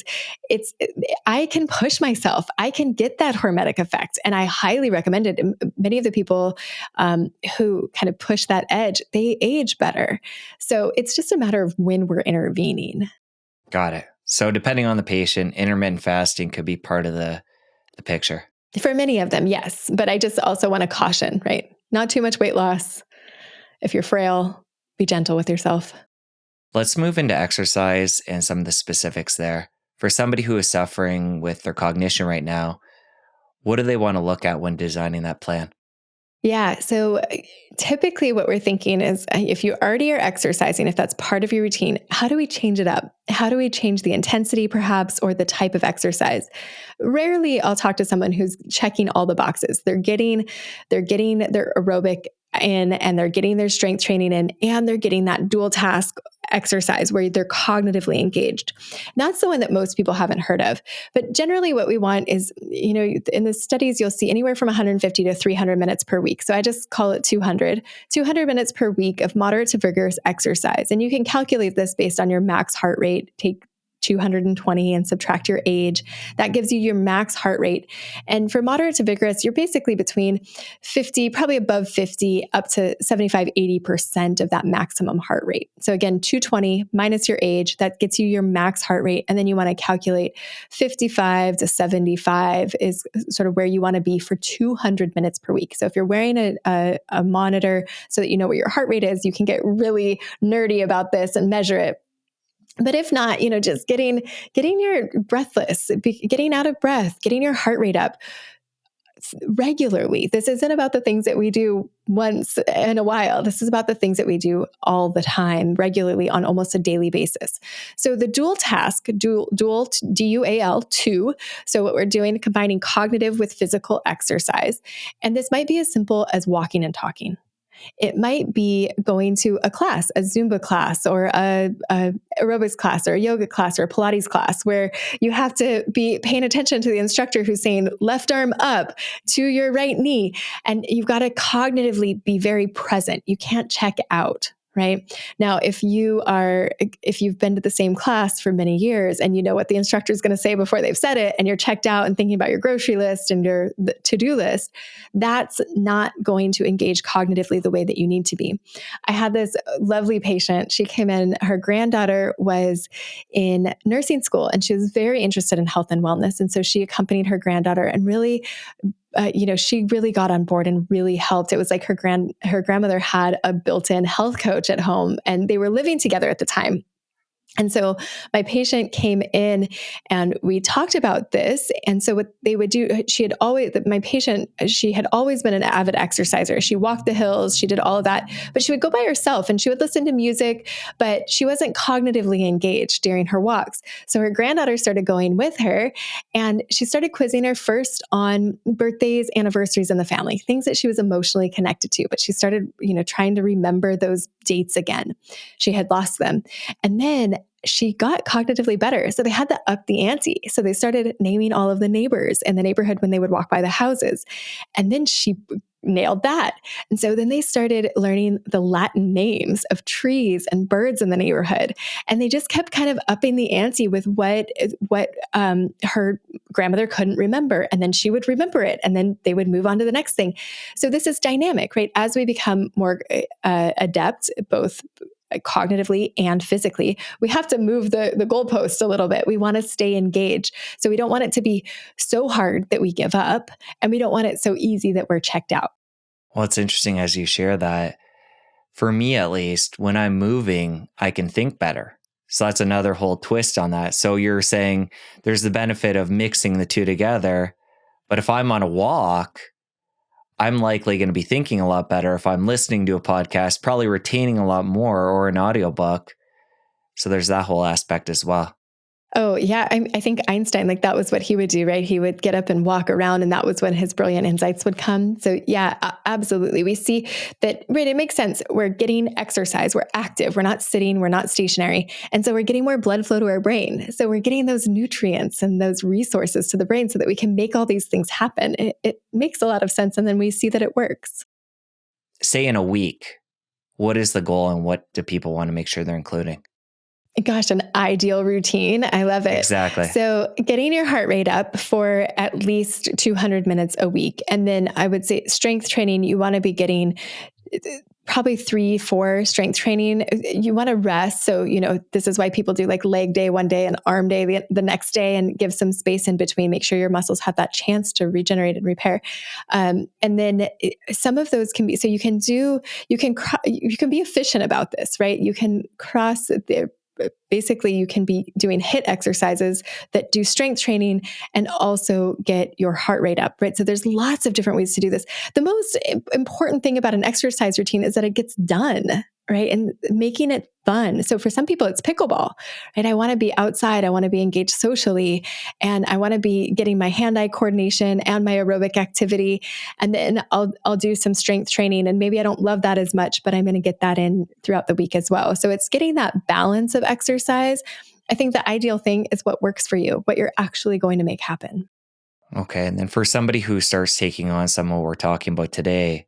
A: I can push myself. I can get that hormetic effect. And I highly recommend it. Many of the people who kind of push that edge, they age better. So it's just a matter of when we're intervening.
B: Got it. So depending on the patient, intermittent fasting could be part of the picture.
A: For many of them, yes. But I just also want to caution, right? Not too much weight loss. If you're frail, be gentle with yourself.
B: Let's move into exercise and some of the specifics there. For somebody who is suffering with their cognition right now, what do they want to look at when designing that plan?
A: Yeah. So typically, what we're thinking is if you already are exercising, if that's part of your routine, how do we change it up? How do we change the intensity, perhaps, or the type of exercise? Rarely, I'll talk to someone who's checking all the boxes. They're getting their aerobic in, and they're getting their strength training in, and they're getting that dual task exercise where they're cognitively engaged. And that's the one that most people haven't heard of. But generally, what we want is, in the studies, you'll see anywhere from 150 to 300 minutes per week. So I just call it 200 minutes per week of moderate to vigorous exercise. And you can calculate this based on your max heart rate. Take 220 and subtract your age. That gives you your max heart rate. And for moderate to vigorous, you're basically between 50, probably above 50, up to 75, 80% of that maximum heart rate. So again, 220 minus your age, that gets you your max heart rate. And then you want to calculate 55 to 75 is sort of where you want to be for 200 minutes per week. So if you're wearing a monitor so that you know what your heart rate is, you can get really nerdy about this and measure it. But if not, just getting your breathless, getting out of breath, getting your heart rate up regularly. This isn't about the things that we do once in a while. This is about the things that we do all the time, regularly, on almost a daily basis. So the dual task, dual, DUAL, two. So what we're doing, combining cognitive with physical exercise. And this might be as simple as walking and talking. It might be going to a class, a Zumba class, or a aerobics class, or a yoga class, or a Pilates class, where you have to be paying attention to the instructor who's saying left arm up to your right knee. And you've got to cognitively be very present. You can't check out. Right now, if you've been to the same class for many years and you know what the instructor is going to say before they've said it, and you're checked out and thinking about your grocery list and your to-do list, that's not going to engage cognitively the way that you need to be. I had this lovely patient. She came in, her granddaughter was in nursing school, and she was very interested in health and wellness. And so she accompanied her granddaughter, and really she really got on board and really helped. It was like her grandmother had a built-in health coach at home, and they were living together at the time. And so my patient came in and we talked about this. And so what they would do, she had always been an avid exerciser. She walked the hills, she did all of that, but she would go by herself and she would listen to music, but she wasn't cognitively engaged during her walks. So her granddaughter started going with her, and she started quizzing her first on birthdays, anniversaries in the family, things that she was emotionally connected to, but she started, trying to remember those dates again. She had lost them. And then she got cognitively better. So they had to up the ante. So they started naming all of the neighbors in the neighborhood when they would walk by the houses. And then she nailed that. And so then they started learning the Latin names of trees and birds in the neighborhood. And they just kept kind of upping the ante with what her grandmother couldn't remember. And then she would remember it. And then they would move on to the next thing. So this is dynamic, right? As we become more adept, both cognitively and physically, we have to move the goalpost a little bit. We want to stay engaged. So we don't want it to be so hard that we give up, and we don't want it so easy that we're checked out.
B: Well, it's interesting as you share that. For me, at least, when I'm moving, I can think better. So that's another whole twist on that. So you're saying there's the benefit of mixing the two together. But if I'm on a walk, I'm likely going to be thinking a lot better. If I'm listening to a podcast, probably retaining a lot more, or an audiobook. So there's that whole aspect as well.
A: Oh, yeah. I think Einstein, that was what he would do, right? He would get up and walk around, and that was when his brilliant insights would come. So yeah, absolutely. We see that, right? It makes sense. We're getting exercise. We're active. We're not sitting. We're not stationary. And so we're getting more blood flow to our brain. So we're getting those nutrients and those resources to the brain so that we can make all these things happen. It makes a lot of sense. And then we see that it works.
B: Say in a week, what is the goal, and what do people want to make sure they're including?
A: Gosh, an ideal routine. I love it.
B: Exactly.
A: So getting your heart rate up for at least 200 minutes a week. And then I would say strength training, you want to be getting probably 3-4 strength training. You want to rest. So, this is why people do leg day one day and arm day the next day, and give some space in between. Make sure your muscles have that chance to regenerate and repair. And then some of those can be, so you can be efficient about this, right? You can cross basically you can be doing HIIT exercises that do strength training and also get your heart rate up, right? So there's lots of different ways to do this. The most important thing about an exercise routine is that it gets done, right? And making it fun. So for some people, it's pickleball, right? I want to be outside. I want to be engaged socially, and I want to be getting my hand-eye coordination and my aerobic activity. And then I'll do some strength training. And maybe I don't love that as much, but I'm going to get that in throughout the week as well. So it's getting that balance of exercise. I think the ideal thing is what works for you, what you're actually going to make happen.
B: Okay. And then for somebody who starts taking on some of what we're talking about today,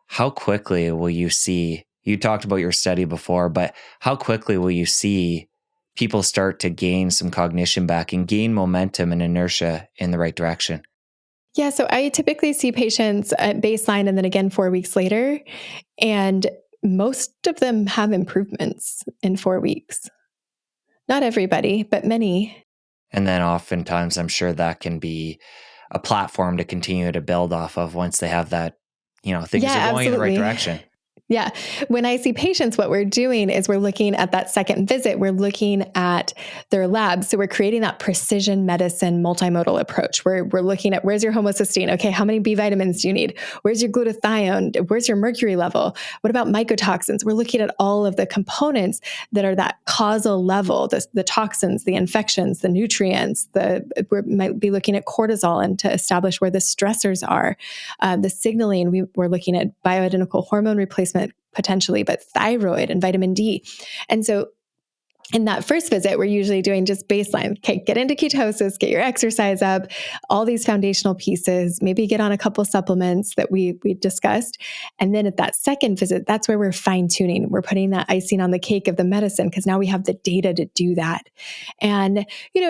B: how quickly will you see, you talked about your study before, but how quickly will you see people start to gain some cognition back and gain momentum and inertia in the right direction?
A: Yeah, so I typically see patients at baseline and then again 4 weeks later, and most of them have improvements in 4 weeks. Not everybody, but many.
B: And then oftentimes I'm sure that can be a platform to continue to build off of once they have that, things
A: Yeah,
B: are going in the right
A: absolutely.
B: direction.
A: Yeah. When I see patients, what we're doing is we're looking at that second visit. We're looking at their labs. So we're creating that precision medicine multimodal approach. We're looking at where's your homocysteine? Okay, how many B vitamins do you need? Where's your glutathione? Where's your mercury level? What about mycotoxins? We're looking at all of the components that are that causal level, the toxins, the infections, the nutrients. We might be looking at cortisol and to establish where the stressors are. The signaling, we're looking at bioidentical hormone replacement potentially, but thyroid and vitamin D. And so in that first visit, we're usually doing just baseline. Okay, get into ketosis, get your exercise up, all these foundational pieces, maybe get on a couple supplements that we discussed. And then at that second visit, that's where we're fine tuning. We're putting that icing on the cake of the medicine because now we have the data to do that. And,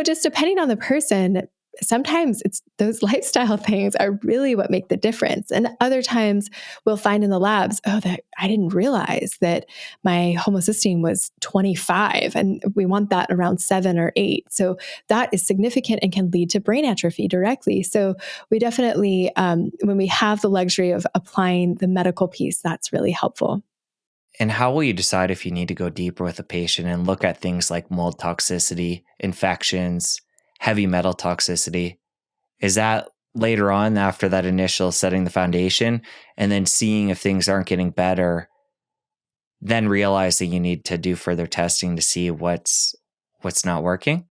A: just depending on the person, sometimes it's those lifestyle things are really what make the difference. And other times we'll find in the labs, that I didn't realize that my homocysteine was 25 and we want that around 7 or 8. So that is significant and can lead to brain atrophy directly. So we definitely, when we have the luxury of applying the medical piece, that's really helpful.
B: And how will you decide if you need to go deeper with a patient and look at things like mold toxicity, infections, heavy metal toxicity? Is that later on after that initial setting the foundation and then seeing if things aren't getting better, then realizing you need to do further testing to see what's not working?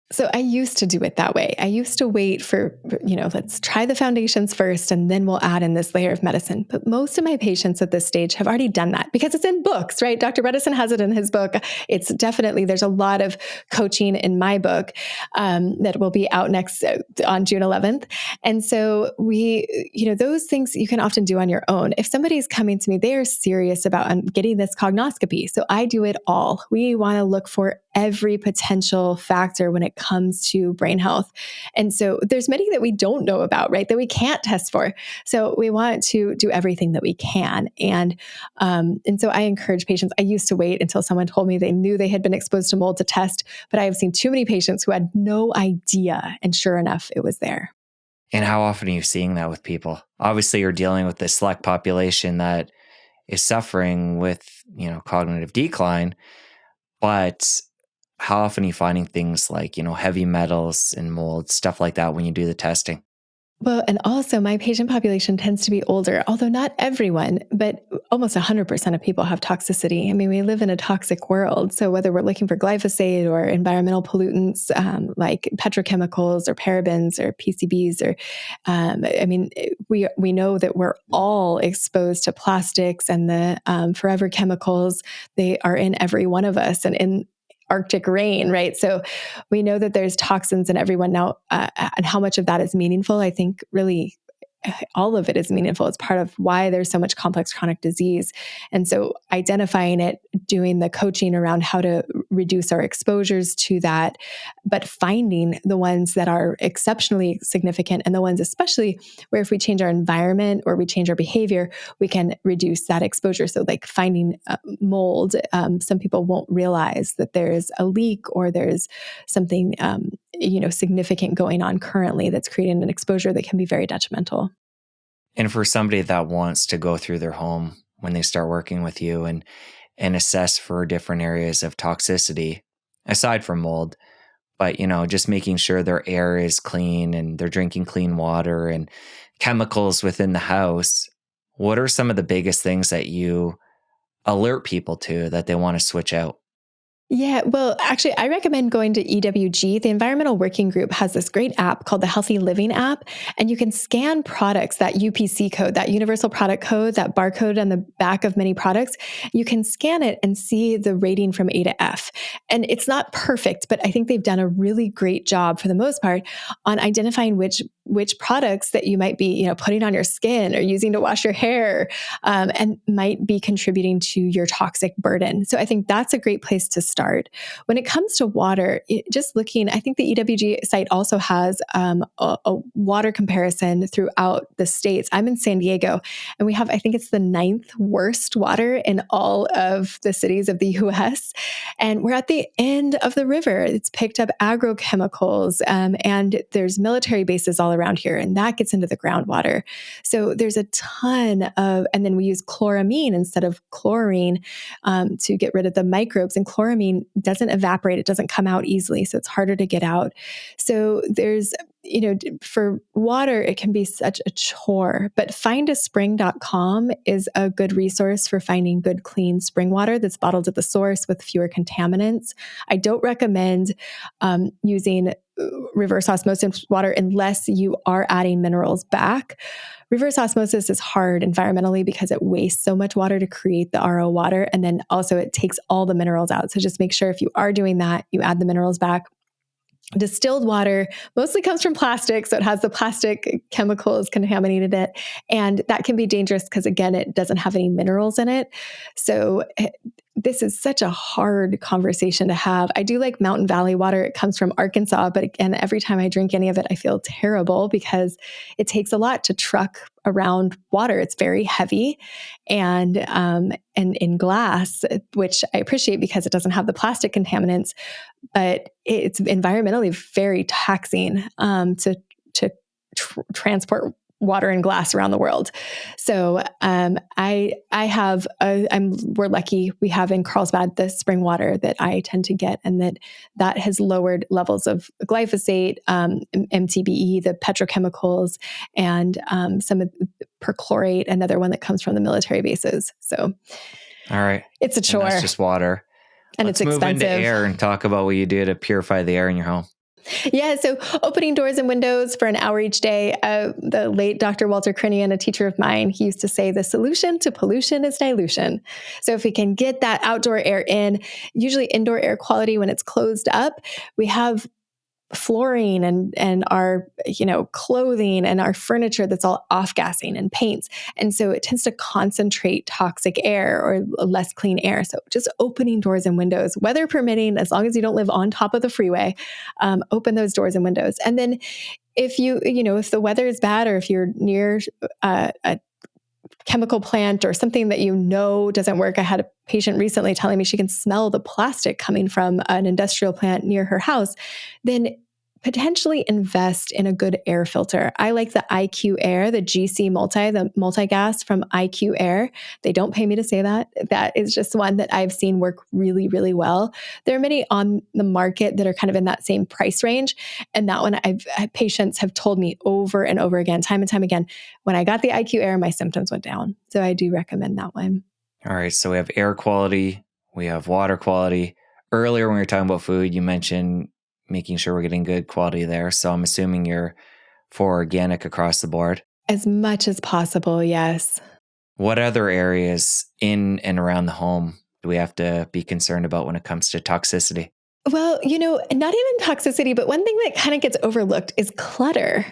A: So I used to do it that way. I used to wait for, let's try the foundations first and then we'll add in this layer of medicine. But most of my patients at this stage have already done that because it's in books, right? Dr. Bredesen has it in his book. It's definitely, there's a lot of coaching in my book that will be out next on June 11th. And so those things you can often do on your own. If somebody's coming to me, they are serious about getting this cognoscopy. So I do it all. We want to look for every potential factor when it comes to brain health. And so there's many that we don't know about, right? That we can't test for. So we want to do everything that we can. And so I encourage patients. I used to wait until someone told me they knew they had been exposed to mold to test, but I have seen too many patients who had no idea. And sure enough, it was there.
B: And how often are you seeing that with people? Obviously, you're dealing with this select population that is suffering with, cognitive decline, but how often are you finding things like, heavy metals and mold, stuff like that when you do the testing?
A: Well, and also my patient population tends to be older, although not everyone, but almost 100% of people have toxicity. I mean, we live in a toxic world. So whether we're looking for glyphosate or environmental pollutants like petrochemicals or parabens or PCBs, or we know that we're all exposed to plastics and the forever chemicals. They are in every one of us and in Arctic rain, right? So we know that there's toxins in everyone now, and how much of that is meaningful. I think really all of it is meaningful. It's part of why there's so much complex chronic disease. And so identifying it, doing the coaching around how to reduce our exposures to that, but finding the ones that are exceptionally significant and the ones especially where if we change our environment or we change our behavior, we can reduce that exposure. So like finding mold, some people won't realize that there's a leak or there's something significant going on currently that's creating an exposure that can be very detrimental.
B: And for somebody that wants to go through their home when they start working with you and assess for different areas of toxicity, aside from mold, but, just making sure their air is clean and they're drinking clean water and chemicals within the house. What are some of the biggest things that you alert people to that they want to switch out?
A: Yeah, well, actually, I recommend going to EWG. The Environmental Working Group has this great app called the Healthy Living app, and you can scan products, that UPC code, that universal product code, that barcode on the back of many products. You can scan it and see the rating from A to F. And it's not perfect, but I think they've done a really great job for the most part on identifying which products that you might be, putting on your skin or using to wash your hair, and might be contributing to your toxic burden. So I think that's a great place to start. When it comes to water, just looking, I think the EWG site also has a water comparison throughout the states. I'm in San Diego, and we have, I think it's the 9th worst water in all of the cities of the US. And we're at the end of the river. It's picked up agrochemicals, and there's military bases all around here, and that gets into the groundwater. So there's a ton of, and then we use chloramine instead of chlorine to get rid of the microbes. And chloramine doesn't evaporate; it doesn't come out easily, so it's harder to get out. So there's, for water, it can be such a chore. But findaspring.com is a good resource for finding good, clean spring water that's bottled at the source with fewer contaminants. I don't recommend using reverse osmosis water unless you are adding minerals back. Reverse osmosis is hard environmentally because it wastes so much water to create the RO water. And then also it takes all the minerals out. So just make sure if you are doing that, you add the minerals back. Distilled water mostly comes from plastic, so it has the plastic chemicals contaminated it. And that can be dangerous because, again, it doesn't have any minerals in it. So this is such a hard conversation to have. I do like Mountain Valley water. It comes from Arkansas, but again, every time I drink any of it, I feel terrible because it takes a lot to truck around water. It's very heavy and in glass, which I appreciate because it doesn't have the plastic contaminants, but it's environmentally very taxing to transport water and glass around the world. So we're lucky we have in Carlsbad the spring water that I tend to get, and that has lowered levels of glyphosate, MTBE, the petrochemicals, and some of perchlorate, another one that comes from the military bases. So
B: all right,
A: it's a chore.
B: And that's just water.
A: And
B: Let's
A: it's expensive.
B: Move into air and talk about what you do to purify the air in your home.
A: Yeah, so opening doors and windows for an hour each day. The late Dr. Walter Crinian, a teacher of mine, he used to say the solution to pollution is dilution. So if we can get that outdoor air in, usually indoor air quality when it's closed up, we have flooring and our clothing and our furniture that's all off-gassing and paints. And so it tends to concentrate toxic air or less clean air. So just opening doors and windows, weather permitting, as long as you don't live on top of the freeway, open those doors and windows. And then if if the weather is bad or if you're near a chemical plant or something that doesn't work. I had a patient recently telling me she can smell the plastic coming from an industrial plant near her house. Then potentially invest in a good air filter. I like the IQ Air, the GC the multi-gas from IQ Air. They don't pay me to say that. That is just one that I've seen work really, really well. There are many on the market that are kind of in that same price range. And that one patients have told me over and over again, time and time again, when I got the IQ Air, my symptoms went down. So I do recommend that one.
B: All right. So we have air quality, we have water quality. Earlier when we were talking about food, you mentioned making sure we're getting good quality there. So I'm assuming you're for organic across the board.
A: As much as possible, yes.
B: What other areas in and around the home do we have to be concerned about when it comes to toxicity?
A: Well, not even toxicity, but one thing that kind of gets overlooked is clutter.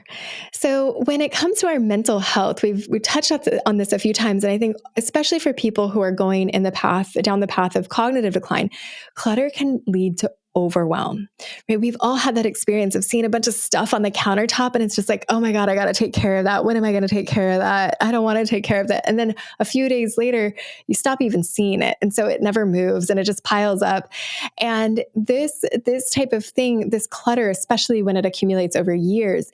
A: So when it comes to our mental health, we've touched on this a few times. And I think especially for people who are going down the path of cognitive decline, clutter can lead to overwhelm, right? We've all had that experience of seeing a bunch of stuff on the countertop and it's just like, oh my God, I got to take care of that. When am I going to take care of that? I don't want to take care of that. And then a few days later, you stop even seeing it. And so it never moves and it just piles up. And this type of thing, this clutter, especially when it accumulates over years,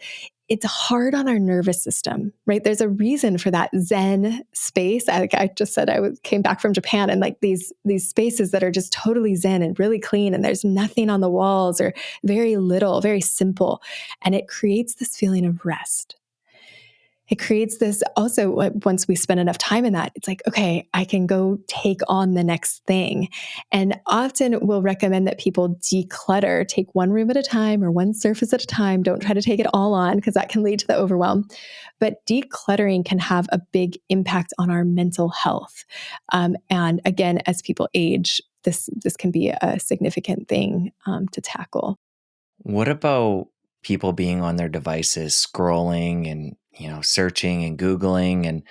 A: it's hard on our nervous system, right? There's a reason for that Zen space. I just said came back from Japan, and like these spaces that are just totally Zen and really clean, and there's nothing on the walls or very little, very simple. And it creates this feeling of rest. It creates this also, once we spend enough time in that, it's like, okay, I can go take on the next thing. And often we'll recommend that people declutter, take one room at a time or one surface at a time. Don't try to take it all on because that can lead to the overwhelm. But decluttering can have a big impact on our mental health. And again, as people age, this can be a significant thing to tackle.
B: What about people being on their devices, scrolling and searching and Googling, and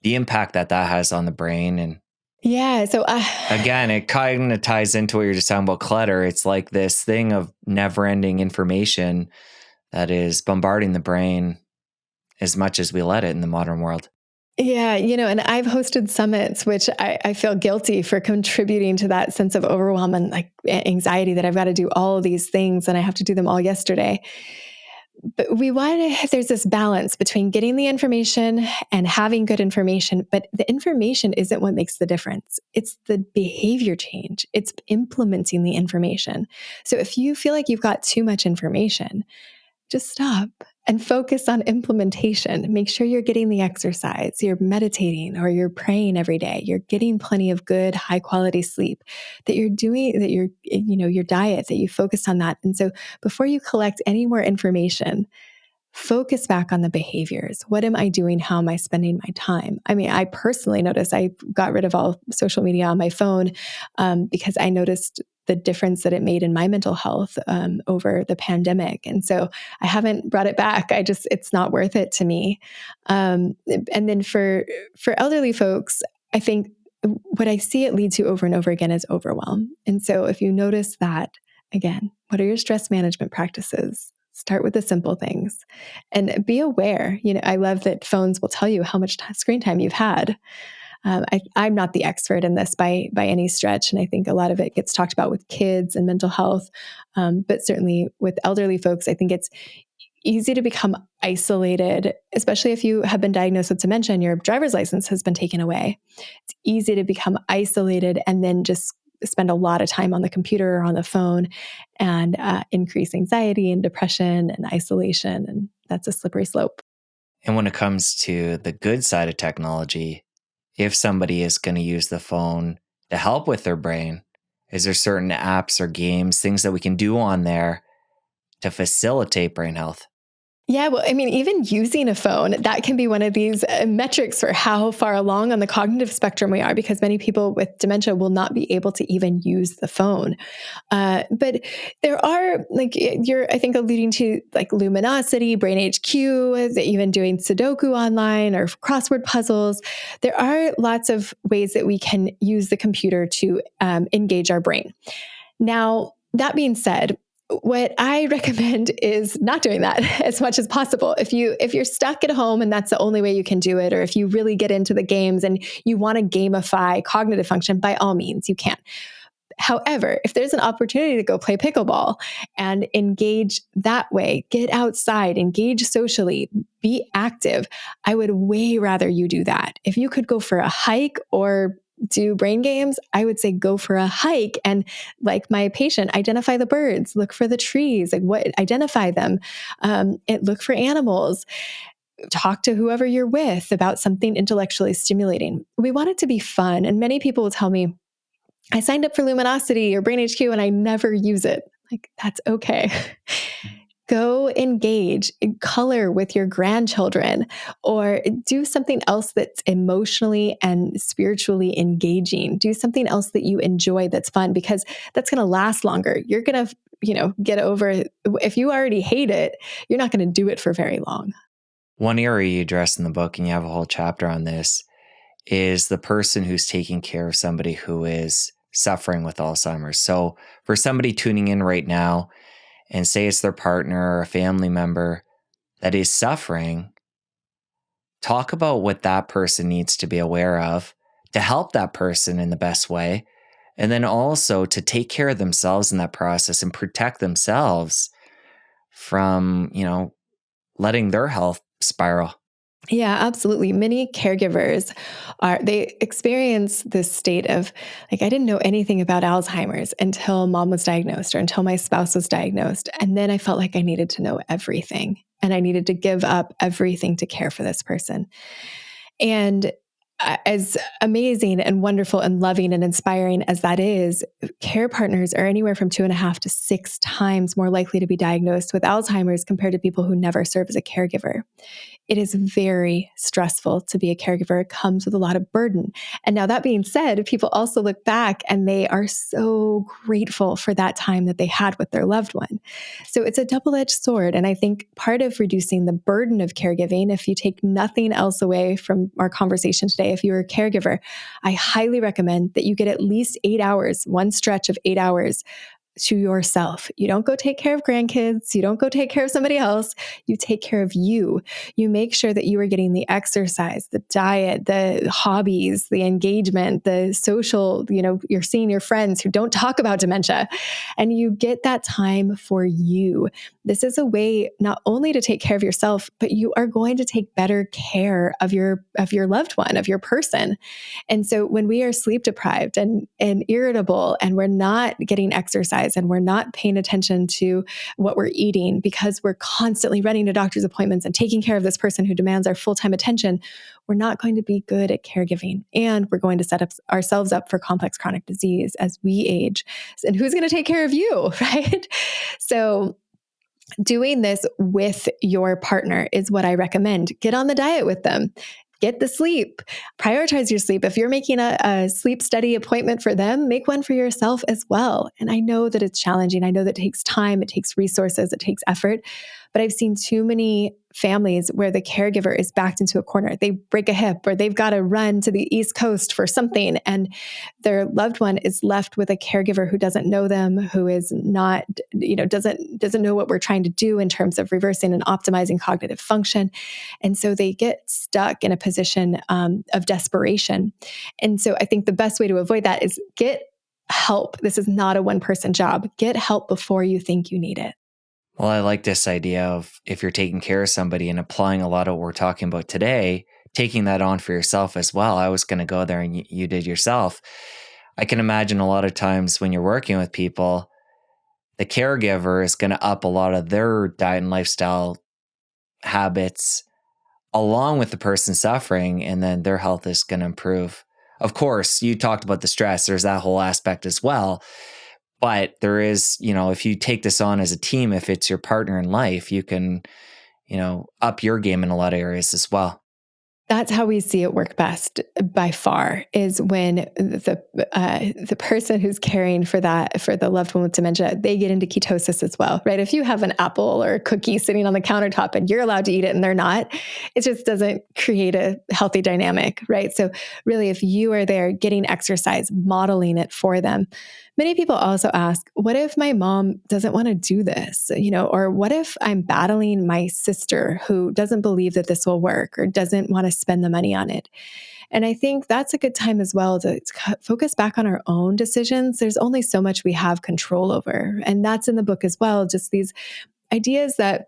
B: the impact that has on the brain? And
A: yeah, so
B: again, it kind of ties into what you're just talking about, clutter. It's like this thing of never-ending information that is bombarding the brain as much as we let it in the modern world.
A: Yeah, and I've hosted summits, which I feel guilty for contributing to that sense of overwhelm and like anxiety that I've got to do all of these things and I have to do them all yesterday. But there's this balance between getting the information and having good information, but the information isn't what makes the difference. It's the behavior change. It's implementing the information. So if you feel like you've got too much information, just stop and focus on implementation. Make sure you're getting the exercise, you're meditating or you're praying every day, you're getting plenty of good, high quality sleep, that you're doing, that you're, your diet, that you focused on that. And so before you collect any more information, focus back on the behaviors. What am I doing? How am I spending my time? I mean, I personally noticed I got rid of all social media on my phone because I noticed the difference that it made in my mental health over the pandemic. And so I haven't brought it back. It's not worth it to me. And then for elderly folks, I think what I see it lead to over and over again is overwhelm. And so if you notice that, again, what are your stress management practices? Start with the simple things and be aware. I love that phones will tell you how much screen time you've had. I'm not the expert in this by any stretch. And I think a lot of it gets talked about with kids and mental health. But certainly with elderly folks, I think it's easy to become isolated, especially if you have been diagnosed with dementia and your driver's license has been taken away. It's easy to become isolated and then just spend a lot of time on the computer or on the phone and increase anxiety and depression and isolation. And that's a slippery slope.
B: And when it comes to the good side of technology, if somebody is going to use the phone to help with their brain, is there certain apps or games, things that we can do on there to facilitate brain health?
A: Yeah, well, I mean, even using a phone, that can be one of these metrics for how far along on the cognitive spectrum we are, because many people with dementia will not be able to even use the phone. But there are, like you're, I think, alluding to like Luminosity, Brain HQ, even doing Sudoku online or crossword puzzles. There are lots of ways that we can use the computer to engage our brain. Now, that being said, what I recommend is not doing that as much as possible. If you're stuck at home and that's the only way you can do it, or if you really get into the games and you want to gamify cognitive function, by all means, you can. However, if there's an opportunity to go play pickleball and engage that way, get outside, engage socially, be active, I would way rather you do that. If you could go for a hike or do brain games, I would say go for a hike and, like my patient, identify the birds, look for the trees, identify them, look for animals, talk to whoever you're with about something intellectually stimulating. We want it to be fun. And many people will tell me, I signed up for Luminosity or Brain HQ and I never use it. Like, that's okay. Go engage, color with your grandchildren, or do something else that's emotionally and spiritually engaging. Do something else that you enjoy that's fun, because that's going to last longer. You're going to, get over, if you already hate it, you're not going to do it for very long.
B: One area you address in the book, and you have a whole chapter on this, is the person who's taking care of somebody who is suffering with Alzheimer's. So for somebody tuning in right now, and say it's their partner or a family member that is suffering, talk about what that person needs to be aware of to help that person in the best way. And then also to take care of themselves in that process and protect themselves from, letting their health spiral.
A: Yeah, absolutely. Many caregivers they experience this state of like, I didn't know anything about Alzheimer's until mom was diagnosed or until my spouse was diagnosed. And then I felt like I needed to know everything and I needed to give up everything to care for this person. And as amazing and wonderful and loving and inspiring as that is, care partners are anywhere from 2.5 to 6 times more likely to be diagnosed with Alzheimer's compared to people who never serve as a caregiver. It is very stressful to be a caregiver. It comes with a lot of burden. And now that being said, people also look back and they are so grateful for that time that they had with their loved one. So it's a double-edged sword. And I think part of reducing the burden of caregiving, if you take nothing else away from our conversation today, if you're a caregiver, I highly recommend that you get at least 8 hours, one stretch of 8 hours to yourself. You don't go take care of grandkids. You don't go take care of somebody else. You take care of you. You make sure that you are getting the exercise, the diet, the hobbies, the engagement, the social, you're seeing your friends who don't talk about dementia, and you get that time for you. This is a way not only to take care of yourself, but you are going to take better care of your loved one, of your person. And so when we are sleep deprived and irritable and we're not getting exercise and we're not paying attention to what we're eating because we're constantly running to doctor's appointments and taking care of this person who demands our full-time attention, we're not going to be good at caregiving. And we're going to set ourselves up for complex chronic disease as we age. And who's going to take care of you, right? So doing this with your partner is what I recommend. Get on the diet with them. Get the sleep. Prioritize your sleep. If you're making a sleep study appointment for them, make one for yourself as well. And I know that it's challenging. I know that it takes time, it takes resources, it takes effort. But I've seen too many families where the caregiver is backed into a corner. They break a hip or they've got to run to the East Coast for something. And their loved one is left with a caregiver who doesn't know them, who is not, doesn't know what we're trying to do in terms of reversing and optimizing cognitive function. And so they get stuck in a position of desperation. And so I think the best way to avoid that is get help. This is not a one-person job. Get help before you think you need it.
B: Well, I like this idea of if you're taking care of somebody and applying a lot of what we're talking about today, taking that on for yourself as well. I was going to go there and you did yourself. I can imagine a lot of times when you're working with people, the caregiver is going to up a lot of their diet and lifestyle habits along with the person suffering, and then their health is going to improve. Of course, you talked about the stress. There's that whole aspect as well. But there is, if you take this on as a team, if it's your partner in life, you can, up your game in a lot of areas as well.
A: That's how we see it work best by far, is when the person who's caring for the loved one with dementia, they get into ketosis as well, right? If you have an apple or a cookie sitting on the countertop and you're allowed to eat it and they're not, it just doesn't create a healthy dynamic, right? So really, if you are there getting exercise, modeling it for them. Many people also ask, what if my mom doesn't want to do this? Or what if I'm battling my sister who doesn't believe that this will work or doesn't want to spend the money on it? And I think that's a good time as well to focus back on our own decisions. There's only so much we have control over. And that's in the book as well, just these ideas that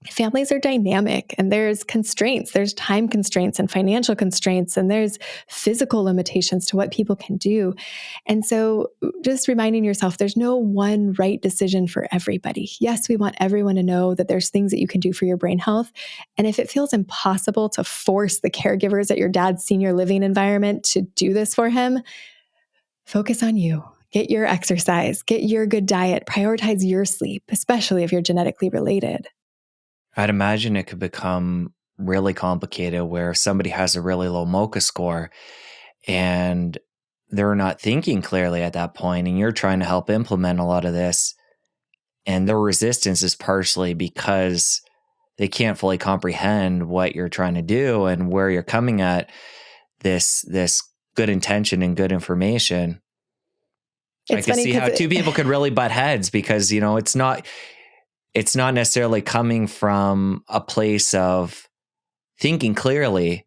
A: families are dynamic and there's constraints, there's time constraints and financial constraints, and there's physical limitations to what people can do. And so just reminding yourself, there's no one right decision for everybody. Yes, we want everyone to know that there's things that you can do for your brain health. And if it feels impossible to force the caregivers at your dad's senior living environment to do this for him, focus on you. Get your exercise, get your good diet, prioritize your sleep, especially if you're genetically related.
B: I'd imagine it could become really complicated where somebody has a really low MoCA score and they're not thinking clearly at that point, and you're trying to help implement a lot of this. And their resistance is partially because they can't fully comprehend what you're trying to do and where you're coming at this good intention and good information. I can see how two people could really butt heads because, it's not necessarily coming from a place of thinking clearly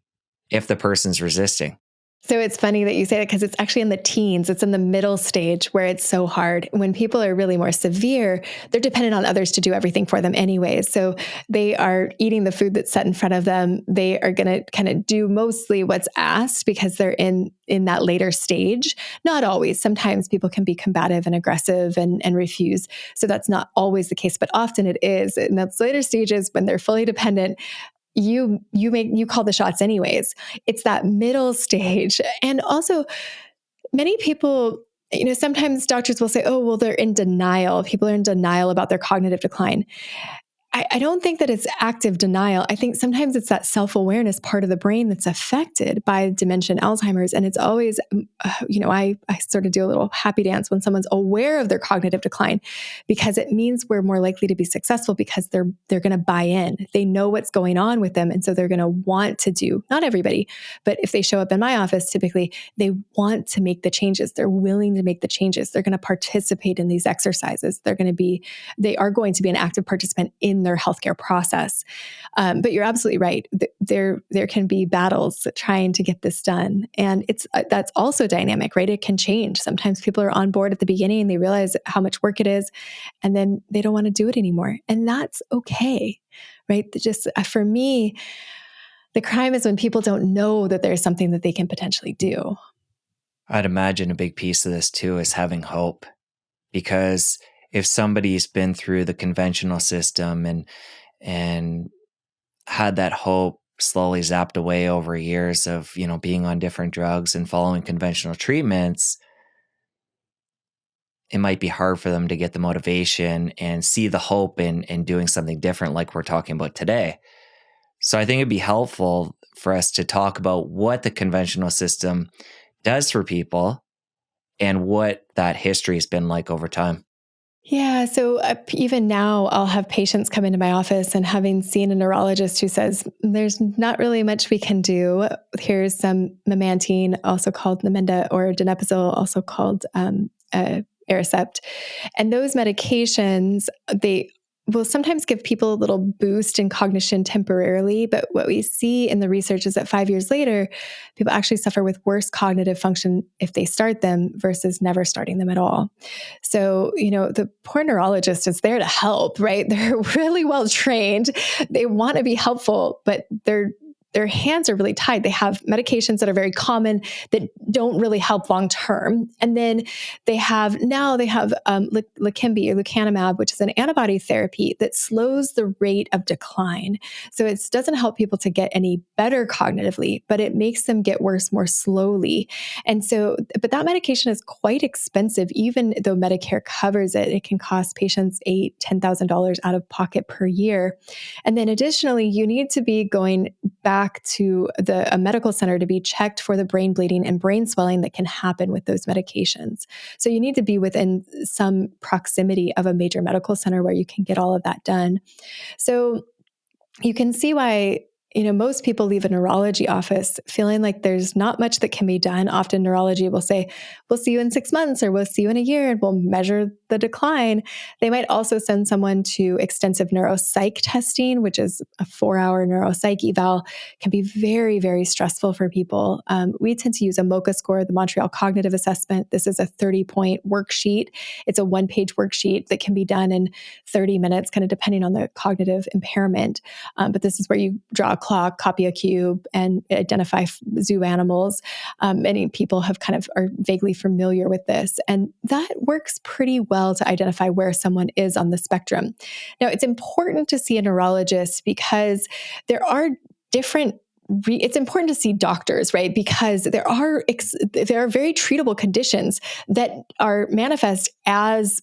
B: if the person's resisting.
A: So it's funny that you say that because it's actually in the teens. It's in the middle stage where it's so hard. When people are really more severe, they're dependent on others to do everything for them anyways. So they are eating the food that's set in front of them. They are going to kind of do mostly what's asked because they're in that later stage. Not always. Sometimes people can be combative and aggressive and refuse. So that's not always the case, but often it is. In those later stages when they're fully dependent, you call the shots anyways. It's that middle stage. And also many people, sometimes doctors will say, oh, well, they're in denial. People are in denial about their cognitive decline. I don't think that it's active denial. I think sometimes it's that self-awareness part of the brain that's affected by dementia and Alzheimer's. And it's always, I sort of do a little happy dance when someone's aware of their cognitive decline, because it means we're more likely to be successful because they're going to buy in. They know what's going on with them. And so they're going to want to do, not everybody, but if they show up in my office, typically they want to make the changes. They're willing to make the changes. They're going to participate in these exercises. They are going to be an active participant in their healthcare process. But you're absolutely right. There can be battles trying to get this done. And that's also dynamic, right? It can change. Sometimes people are on board at the beginning and they realize how much work it is, and then they don't want to do it anymore. And that's okay, right? Just for me, the crime is when people don't know that there's something that they can potentially do.
B: I'd imagine a big piece of this too is having hope, because if somebody's been through the conventional system and had that hope slowly zapped away over years of, being on different drugs and following conventional treatments, it might be hard for them to get the motivation and see the hope in doing something different like we're talking about today. So I think it'd be helpful for us to talk about what the conventional system does for people and what that history has been like over time.
A: Yeah. So even now, I'll have patients come into my office, and having seen a neurologist who says, there's not really much we can do. Here's some memantine, also called Namenda, or donepezil, also called Aricept. And those medications, they will sometimes give people a little boost in cognition temporarily. But what we see in the research is that 5 years later, people actually suffer with worse cognitive function if they start them versus never starting them at all. So, the poor neurologist is there to help, right? They're really well trained. They want to be helpful, but their hands are really tied. They have medications that are very common that don't really help long term. And then they have lecanemab or lecanemab, which is an antibody therapy that slows the rate of decline. So it doesn't help people to get any better cognitively, but it makes them get worse more slowly. And so, but that medication is quite expensive, even though Medicare covers it. It can cost patients $8,000-$10,000 out of pocket per year. And then additionally, you need to be going back to a medical center to be checked for the brain bleeding and brain swelling that can happen with those medications. So you need to be within some proximity of a major medical center where you can get all of that done. So you can see why most people leave a neurology office feeling like there's not much that can be done. Often neurology will say, we'll see you in 6 months, or we'll see you in a year, and we'll measure the decline. They might also send someone to extensive neuropsych testing, which is a 4-hour neuropsych eval. Can be very, very stressful for people. We tend to use a MoCA score, the Montreal Cognitive Assessment. This is a 30-point worksheet. It's a 1-page worksheet that can be done in 30 minutes, kind of depending on the cognitive impairment. But this is where you draw a clock, copy a cube, and identify zoo animals. Many people are vaguely familiar with this, and that works pretty well to identify where someone is on the spectrum. Now, it's important to see a neurologist because there are it's important to see doctors, right? Because there are very treatable conditions that are manifest as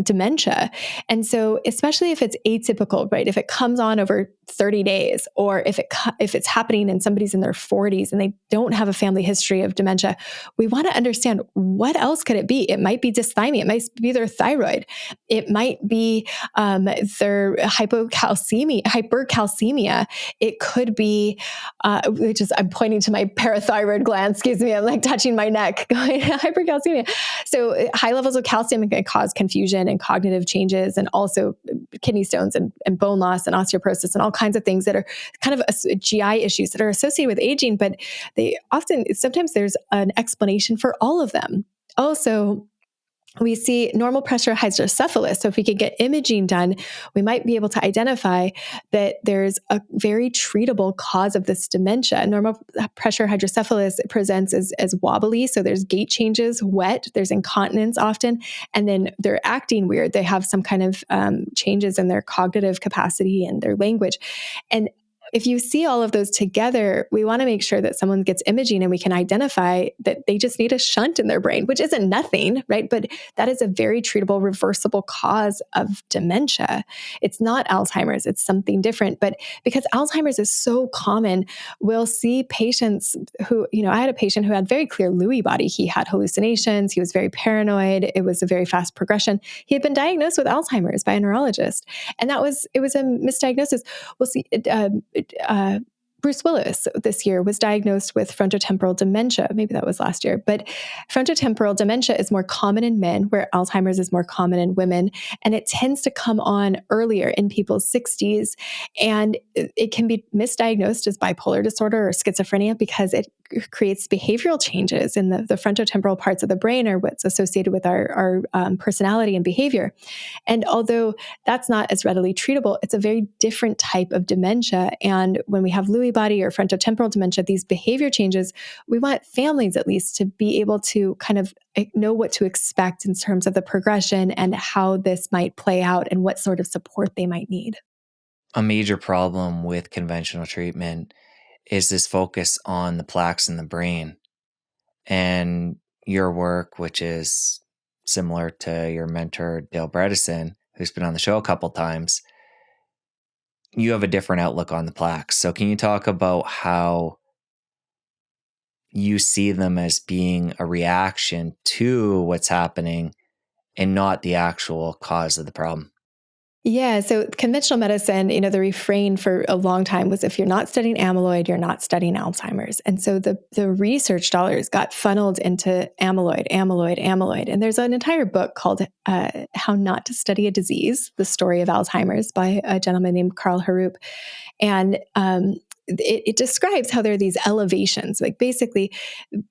A: dementia. And so, especially if it's atypical, right? If it comes on over 30 days, or if it's happening and somebody's in their 40s and they don't have a family history of dementia, we want to understand what else could it be. It might be dysthymia. It might be their thyroid. It might be their hypercalcemia. It could be, I'm pointing to my parathyroid gland. Excuse me. I'm like touching my neck, going hypercalcemia. So high levels of calcium can cause confusion and cognitive changes, and also kidney stones and bone loss and osteoporosis and all kinds of things that are kind of GI issues that are associated with aging, but sometimes there's an explanation for all of them. Also, we see normal pressure hydrocephalus. So if we could get imaging done, we might be able to identify that there's a very treatable cause of this dementia. Normal pressure hydrocephalus presents as wobbly. So there's gait changes, wet, there's incontinence often, and then they're acting weird. They have some kind of changes in their cognitive capacity and their language. And if you see all of those together, we want to make sure that someone gets imaging and we can identify that they just need a shunt in their brain, which isn't nothing, right? But that is a very treatable, reversible cause of dementia. It's not Alzheimer's, it's something different. But because Alzheimer's is so common, we'll see patients who, I had a patient who had very clear Lewy body. He had hallucinations. He was very paranoid. It was a very fast progression. He had been diagnosed with Alzheimer's by a neurologist. And it was a misdiagnosis. We'll see Bruce Willis this year was diagnosed with frontotemporal dementia. Maybe that was last year, but frontotemporal dementia is more common in men, where Alzheimer's is more common in women. And it tends to come on earlier in people's 60s. And it can be misdiagnosed as bipolar disorder or schizophrenia because it creates behavioral changes in the frontotemporal parts of the brain, or what's associated with our personality and behavior. And although that's not as readily treatable, it's a very different type of dementia. And when we have Lewy body or frontotemporal dementia, these behavior changes, we want families at least to be able to kind of know what to expect in terms of the progression and how this might play out and what sort of support they might need.
B: A major problem with conventional treatment is this focus on the plaques in the brain. And your work, which is similar to your mentor, Dale Bredesen, who's been on the show a couple times, you have a different outlook on the plaques. So can you talk about how you see them as being a reaction to what's happening and not the actual cause of the problem?
A: Yeah. So conventional medicine, the refrain for a long time was, if you're not studying amyloid, you're not studying Alzheimer's. And so the research dollars got funneled into amyloid. And there's an entire book called How Not to Study a Disease, The Story of Alzheimer's, by a gentleman named Carl Harroup. And it describes how there are these elevations, like basically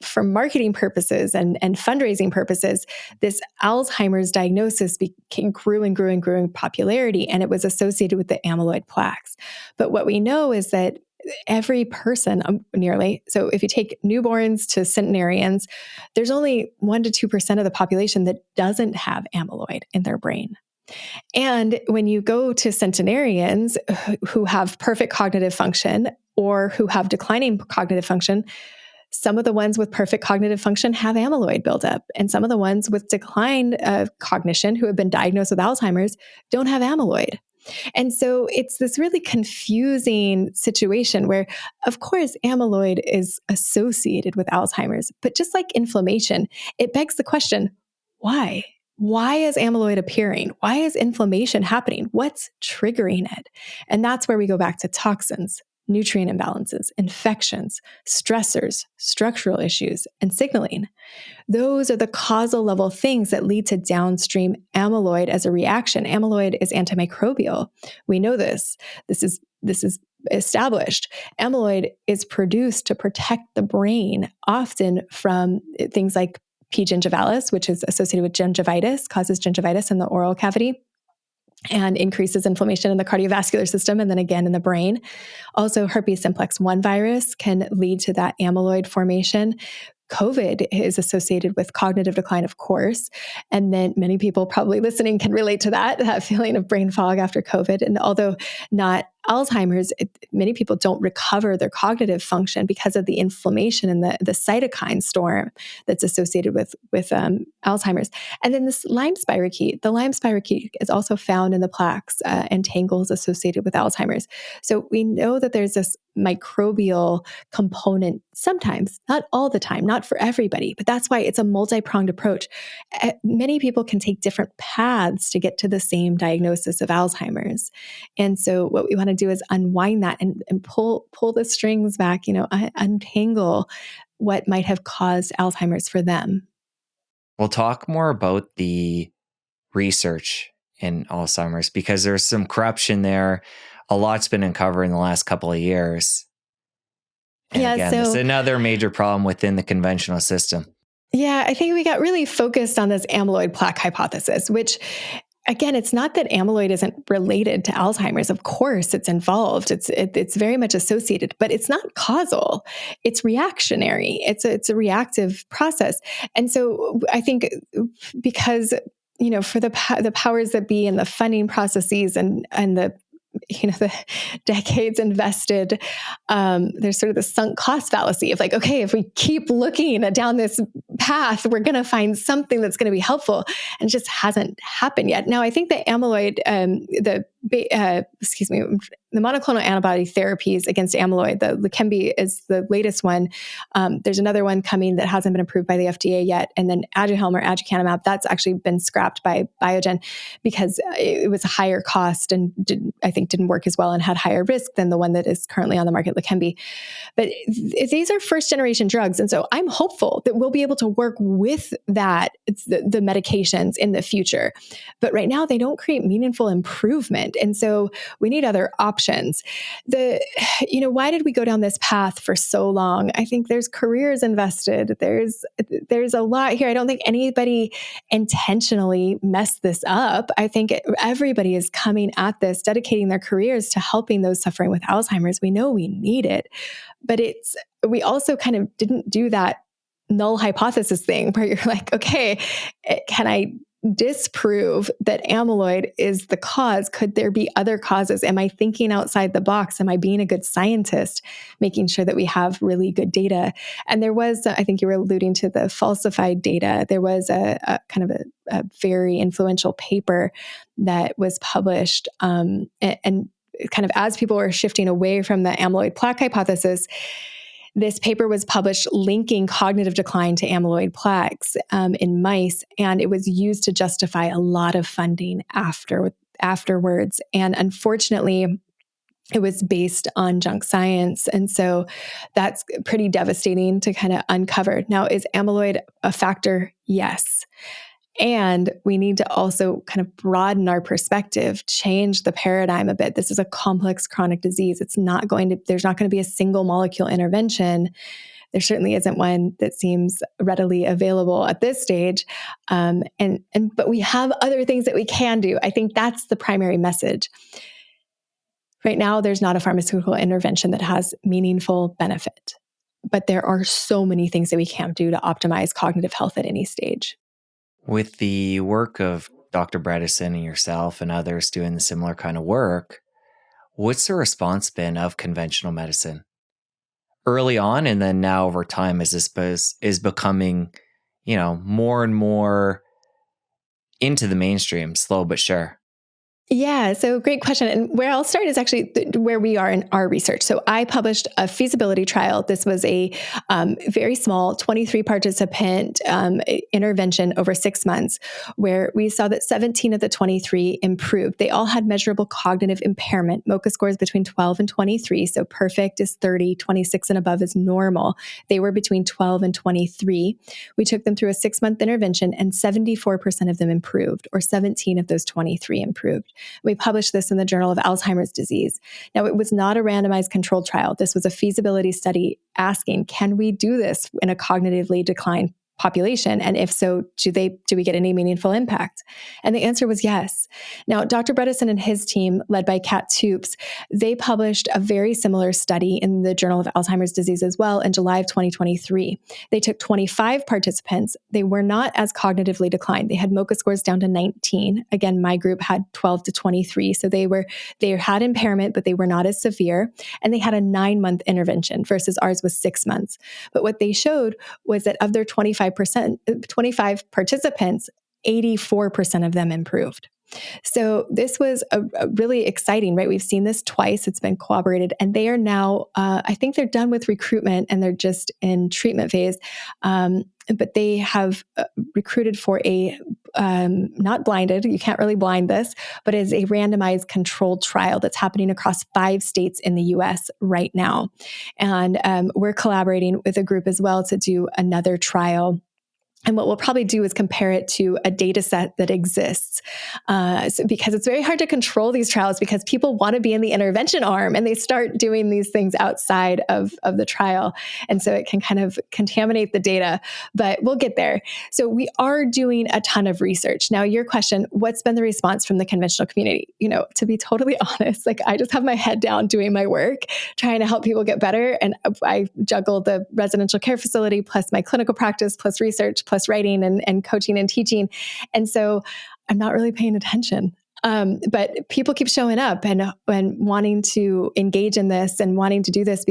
A: for marketing purposes and fundraising purposes, this Alzheimer's diagnosis grew in popularity, and it was associated with the amyloid plaques. But what we know is that every person, nearly, so if you take newborns to centenarians, there's only 1% to 2% of the population that doesn't have amyloid in their brain. And when you go to centenarians who have perfect cognitive function or who have declining cognitive function, some of the ones with perfect cognitive function have amyloid buildup. And some of the ones with declined cognition who have been diagnosed with Alzheimer's don't have amyloid. And so it's this really confusing situation where, of course, amyloid is associated with Alzheimer's, but just like inflammation, it begs the question, why? Why is amyloid appearing? Why is inflammation happening? What's triggering it? And that's where we go back to toxins, nutrient imbalances, infections, stressors, structural issues, and signaling. Those are the causal level things that lead to downstream amyloid as a reaction. Amyloid is antimicrobial. We know this. This is established. Amyloid is produced to protect the brain, often from things like P. gingivalis, which is associated with gingivitis, causes gingivitis in the oral cavity and increases inflammation in the cardiovascular system and then again in the brain. Also, herpes simplex 1 virus can lead to that amyloid formation. COVID is associated with cognitive decline, of course. And then many people probably listening can relate to that feeling of brain fog after COVID. And although not Alzheimer's, many people don't recover their cognitive function because of the inflammation and the cytokine storm that's associated with Alzheimer's. And then this Lyme spirochete, the Lyme spirochete is also found in the plaques and tangles associated with Alzheimer's. So we know that there's this microbial component sometimes, not all the time, not for everybody, but that's why it's a multi-pronged approach. Many people can take different paths to get to the same diagnosis of Alzheimer's. And so what we want to do is unwind that and pull the strings back, untangle what might have caused Alzheimer's for them.
B: We'll talk more about the research in Alzheimer's because there's some corruption there. a lot's been uncovered in the last couple of years. And
A: Yeah.
B: again, this is another major problem within the conventional system.
A: Yeah, I think we got really focused on this amyloid plaque hypothesis, which again, it's not that amyloid isn't related to Alzheimer's. Of course, it's involved. It's very much associated, but it's not causal. It's reactionary. It's a reactive process. And so I think because for the powers that be and the funding processes and the decades invested, there's sort of the sunk cost fallacy of like, okay, if we keep looking down this path, we're going to find something that's going to be helpful. And it just hasn't happened yet. Now, I think the amyloid, the monoclonal antibody therapies against amyloid, the Leqembi is the latest one. There's another one coming that hasn't been approved by the FDA yet. And then Aduhelm or aducanumab, that's actually been scrapped by Biogen because it was a higher cost and didn't work as well and had higher risk than the one that is currently on the market, Leqembi. But these are first generation drugs. And so I'm hopeful that we'll be able to work with the medications in the future. But right now they don't create meaningful improvement. And so we need other options. Why did we go down this path for so long? I think there's careers invested. There's a lot here. I don't think anybody intentionally messed this up. I think everybody is coming at this, dedicating their careers to helping those suffering with Alzheimer's. We know we need it, but we also kind of didn't do that null hypothesis thing where you're like, okay, can I disprove that amyloid is the cause? Could there be other causes? Am I thinking outside the box? Am I being a good scientist, making sure that we have really good data? And there was, I think you were alluding to the falsified data. There was a kind of a very influential paper that was published, and kind of as people were shifting away from the amyloid plaque hypothesis, this paper was published linking cognitive decline to amyloid plaques in mice, and it was used to justify a lot of funding afterwards. And unfortunately, it was based on junk science. And so that's pretty devastating to kind of uncover. Now, is amyloid a factor? Yes. And we need to also kind of broaden our perspective, change the paradigm a bit. This is a complex chronic disease. There's not going to be a single molecule intervention. There certainly isn't one that seems readily available at this stage. But we have other things that we can do. I think that's the primary message. Right now, there's not a pharmaceutical intervention that has meaningful benefit, but there are so many things that we can do to optimize cognitive health at any stage.
B: With the work of Dr. Bredesen and yourself and others doing the similar kind of work, what's the response been of conventional medicine early on, and then now over time as this is becoming, more and more into the mainstream, slow but sure?
A: Yeah, so great question. And where I'll start is actually where we are in our research. So I published a feasibility trial. This was a very small 23 participant intervention over 6 months, where we saw that 17 of the 23 improved. They all had measurable cognitive impairment, MoCA scores between 12 and 23. So perfect is 30, 26 and above is normal. They were between 12 and 23. We took them through a 6-month intervention and 74% of them improved, or 17 of those 23 improved. We published this in the Journal of Alzheimer's Disease. Now, it was not a randomized controlled trial. This was a feasibility study asking, can we do this in a cognitively declined population? And if so, do we get any meaningful impact? And the answer was yes. Now, Dr. Bredesen and his team, led by Kat Toops, they published a very similar study in the Journal of Alzheimer's Disease as well in July of 2023. They took 25 participants. They were not as cognitively declined. They had MoCA scores down to 19. Again, my group had 12 to 23. So they had impairment, but they were not as severe. And they had a 9-month intervention versus ours was 6 months. But what they showed was that of their 25 participants, 84% of them improved. So this was a really exciting, right? We've seen this twice. It's been corroborated. And they are now, I think they're done with recruitment and they're just in treatment phase. But they have recruited for a, not blinded, you can't really blind this, but is a randomized controlled trial that's happening across 5 states in the US right now. And we're collaborating with a group as well to do another trial And what we'll probably do is compare it to a data set that exists. Because it's very hard to control these trials because people want to be in the intervention arm and they start doing these things outside of the trial. And so it can kind of contaminate the data, but we'll get there. So we are doing a ton of research. Now, your question, what's been the response from the conventional community? To be totally honest, like I just have my head down doing my work, trying to help people get better. And I juggle the residential care facility plus my clinical practice plus research plus writing and coaching and teaching. And so I'm not really paying attention. But people keep showing up and wanting to engage in this and wanting to do this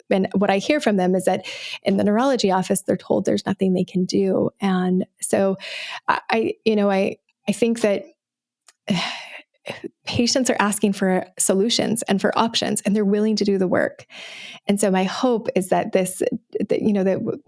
A: and what I hear from them is that in the neurology office, they're told there's nothing they can do. And so I think that patients are asking for solutions and for options, and they're willing to do the work. And so my hope is that that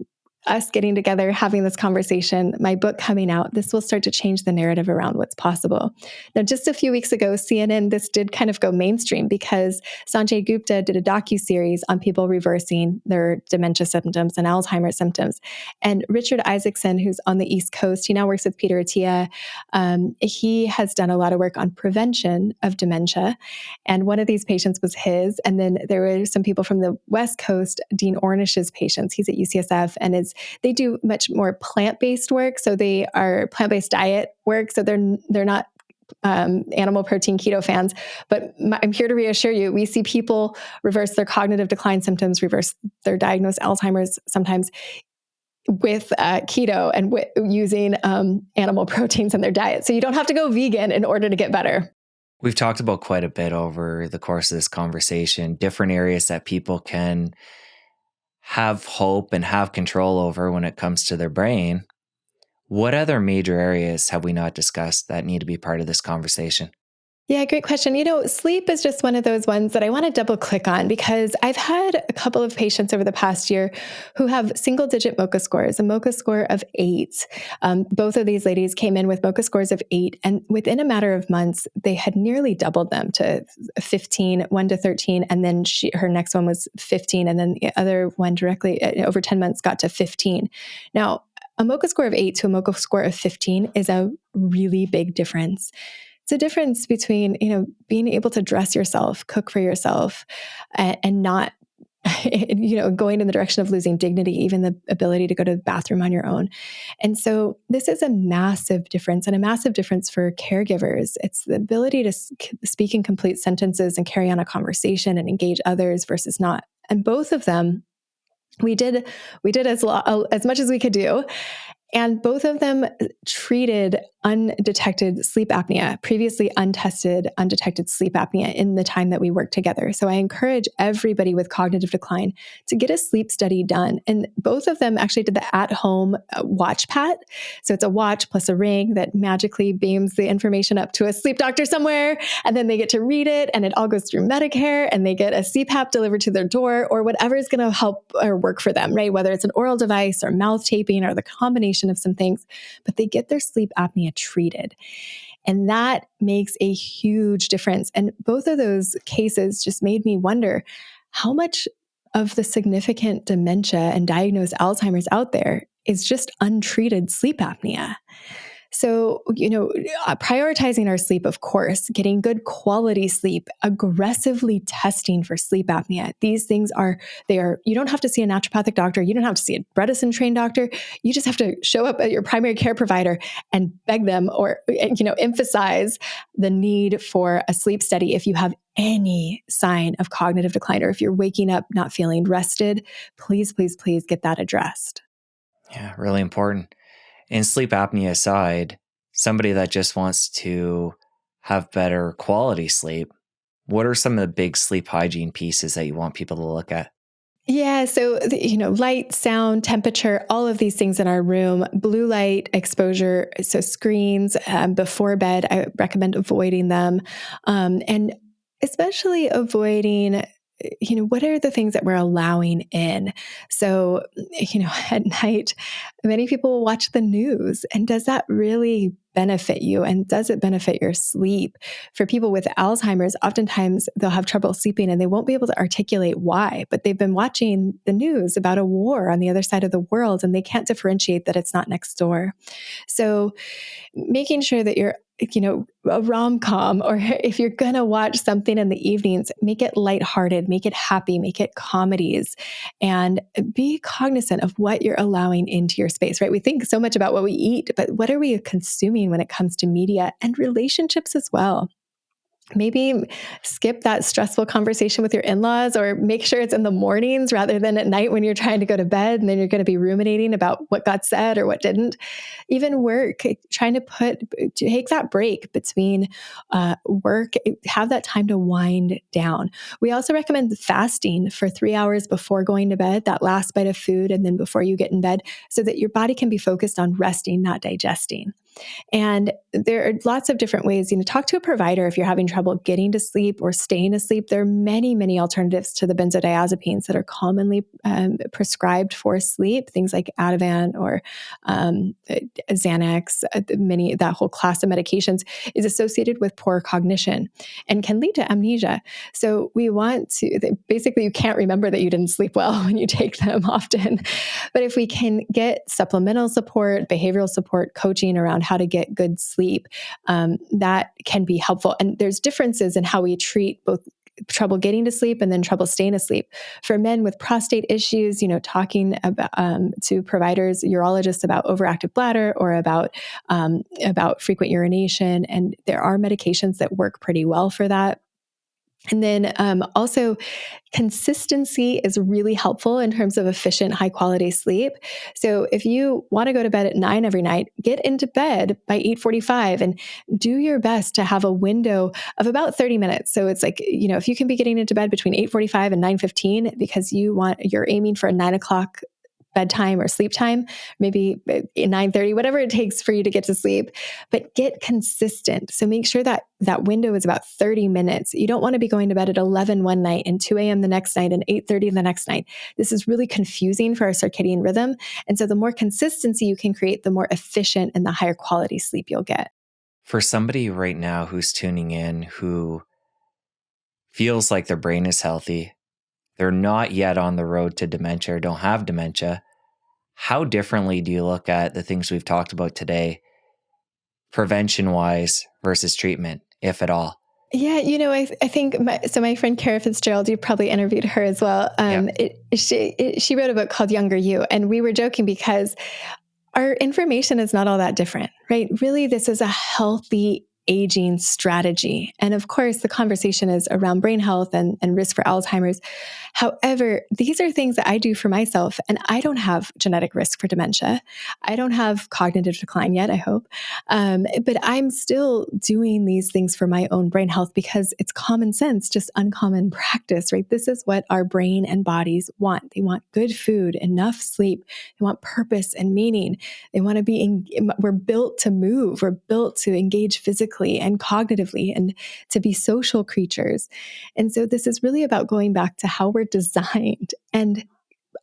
A: us getting together, having this conversation, my book coming out, this will start to change the narrative around what's possible. Now, just a few weeks ago, CNN, this did kind of go mainstream because Sanjay Gupta did a docuseries on people reversing their dementia symptoms and Alzheimer's symptoms. And Richard Isaacson, who's on the East Coast, he now works with Peter Attia. He has done a lot of work on prevention of dementia. And one of these patients was his. And then there were some people from the West Coast, Dean Ornish's patients. He's at UCSF and they do much more plant-based work. So they are plant-based diet work. So they're not animal protein keto fans. But I'm here to reassure you, we see people reverse their cognitive decline symptoms, reverse their diagnosed Alzheimer's sometimes with keto and using animal proteins in their diet. So you don't have to go vegan in order to get better.
B: We've talked about quite a bit over the course of this conversation, different areas that people can have hope and have control over when it comes to their brain. What other major areas have we not discussed that need to be part of this conversation?
A: Yeah, great question. Sleep is just one of those ones that I want to double click on because I've had a couple of patients over the past year who have single digit MoCA scores, a MoCA score of 8. Both of these ladies came in with MoCA scores of 8, and within a matter of months, they had nearly doubled them to 15, 1 to 13, and then her next one was 15, and then the other one directly over 10 months got to 15. Now, a MoCA score of 8 to a MoCA score of 15 is a really big difference. It's a difference between, being able to dress yourself, cook for yourself, and not, going in the direction of losing dignity, even the ability to go to the bathroom on your own. And so this is a massive difference and a massive difference for caregivers. It's the ability to speak in complete sentences and carry on a conversation and engage others versus not. And both of them, we did as much as we could do. And both of them treated undetected sleep apnea, previously undetected sleep apnea in the time that we worked together. So I encourage everybody with cognitive decline to get a sleep study done. And both of them actually did the at-home watch pat. So it's a watch plus a ring that magically beams the information up to a sleep doctor somewhere. And then they get to read it and it all goes through Medicare and they get a CPAP delivered to their door or whatever is going to help or work for them, right? Whether it's an oral device or mouth taping or the combination of some things, but they get their sleep apnea treated. And that makes a huge difference. And both of those cases just made me wonder how much of the significant dementia and diagnosed Alzheimer's out there is just untreated sleep apnea. So, prioritizing our sleep, of course, getting good quality sleep, aggressively testing for sleep apnea. These things you don't have to see a naturopathic doctor. You don't have to see a Bredesen trained doctor. You just have to show up at your primary care provider and beg them or, emphasize the need for a sleep study if you have any sign of cognitive decline or if you're waking up not feeling rested. Please, please, please get that addressed.
B: Yeah, really important. And sleep apnea aside, somebody that just wants to have better quality sleep, what are some of the big sleep hygiene pieces that you want people to look at?
A: Yeah. So, light, sound, temperature, all of these things in our room, blue light exposure. So screens before bed, I recommend avoiding them. And especially avoiding what are the things that we're allowing in? So, at night, many people will watch the news. And does that really benefit you? And does it benefit your sleep? For people with Alzheimer's, oftentimes they'll have trouble sleeping and they won't be able to articulate why, but they've been watching the news about a war on the other side of the world and they can't differentiate that it's not next door. So making sure that you're, a rom-com, or if you're going to watch something in the evenings, make it lighthearted, make it happy, make it comedies, and be cognizant of what you're allowing into your space, right? We think so much about what we eat, but what are we consuming when it comes to media and relationships as well? Maybe skip that stressful conversation with your in-laws, or make sure it's in the mornings rather than at night when you're trying to go to bed and then you're going to be ruminating about what got said or what didn't. Even work, trying to take that break between work, have that time to wind down. We also recommend fasting for 3 hours before going to bed, that last bite of food, and then before you get in bed, so that your body can be focused on resting, not digesting. And there are lots of different ways. Talk to a provider if you're having trouble getting to sleep or staying asleep. There are many, many alternatives to the benzodiazepines that are commonly prescribed for sleep. Things like Ativan or Xanax. That whole class of medications is associated with poor cognition and can lead to amnesia. So we want to basically, you can't remember that you didn't sleep well when you take them often. But if we can get supplemental support, behavioral support, coaching around how to get good sleep, that can be helpful. And there's differences in how we treat both trouble getting to sleep and then trouble staying asleep. For men with prostate issues, talking about to providers, urologists about overactive bladder or about frequent urination, and there are medications that work pretty well for that. And then also, consistency is really helpful in terms of efficient, high quality sleep. So if you want to go to bed at 9 every night, get into bed by 8:45 and do your best to have a window of about 30 minutes. So it's like, if you can be getting into bed between 8:45 and 9:15 because you're aiming for a 9 o'clock bedtime or sleep time, maybe 9:30, whatever it takes for you to get to sleep, but get consistent. So make sure that that window is about 30 minutes. You don't want to be going to bed at 11 one night and 2 a.m. the next night and 8:30 the next night. This is really confusing for our circadian rhythm. And so the more consistency you can create, the more efficient and the higher quality sleep you'll get.
B: For somebody right now who's tuning in, who feels like their brain is healthy, they're not yet on the road to dementia or don't have dementia, how differently do you look at the things we've talked about today, prevention-wise versus treatment, if at all?
A: Yeah, I think my friend Kara Fitzgerald, you probably interviewed her as well. She wrote a book called Younger You, and we were joking because our information is not all that different, right? Really, this is a healthy aging strategy. And of course, the conversation is around brain health and risk for Alzheimer's. However, these are things that I do for myself, and I don't have genetic risk for dementia. I don't have cognitive decline yet, I hope. But I'm still doing these things for my own brain health because it's common sense, just uncommon practice, right? This is what our brain and bodies want. They want good food, enough sleep. They want purpose and meaning. They want to we're built to move. We're built to engage physically and cognitively and to be social creatures. And so this is really about going back to how we're designed and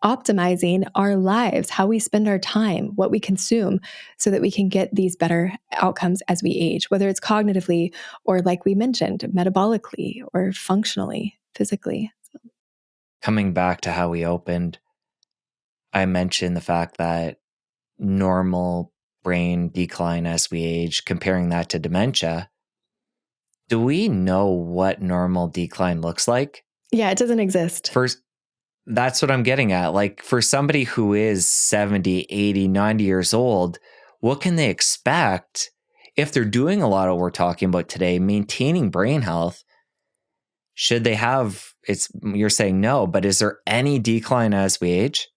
A: optimizing our lives, how we spend our time, what we consume, so that we can get these better outcomes as we age, whether it's cognitively or, like we mentioned, metabolically or functionally, physically.
B: Coming back to how we opened, I mentioned the fact that normal brain decline as we age, comparing that to dementia. Do we know what normal decline looks like?
A: Yeah, it doesn't exist.
B: First, that's what I'm getting at. Like, for somebody who is 70, 80, 90 years old, what can they expect if they're doing a lot of what we're talking about today, maintaining brain health? Should they have, you're saying no, but is there any decline as we age?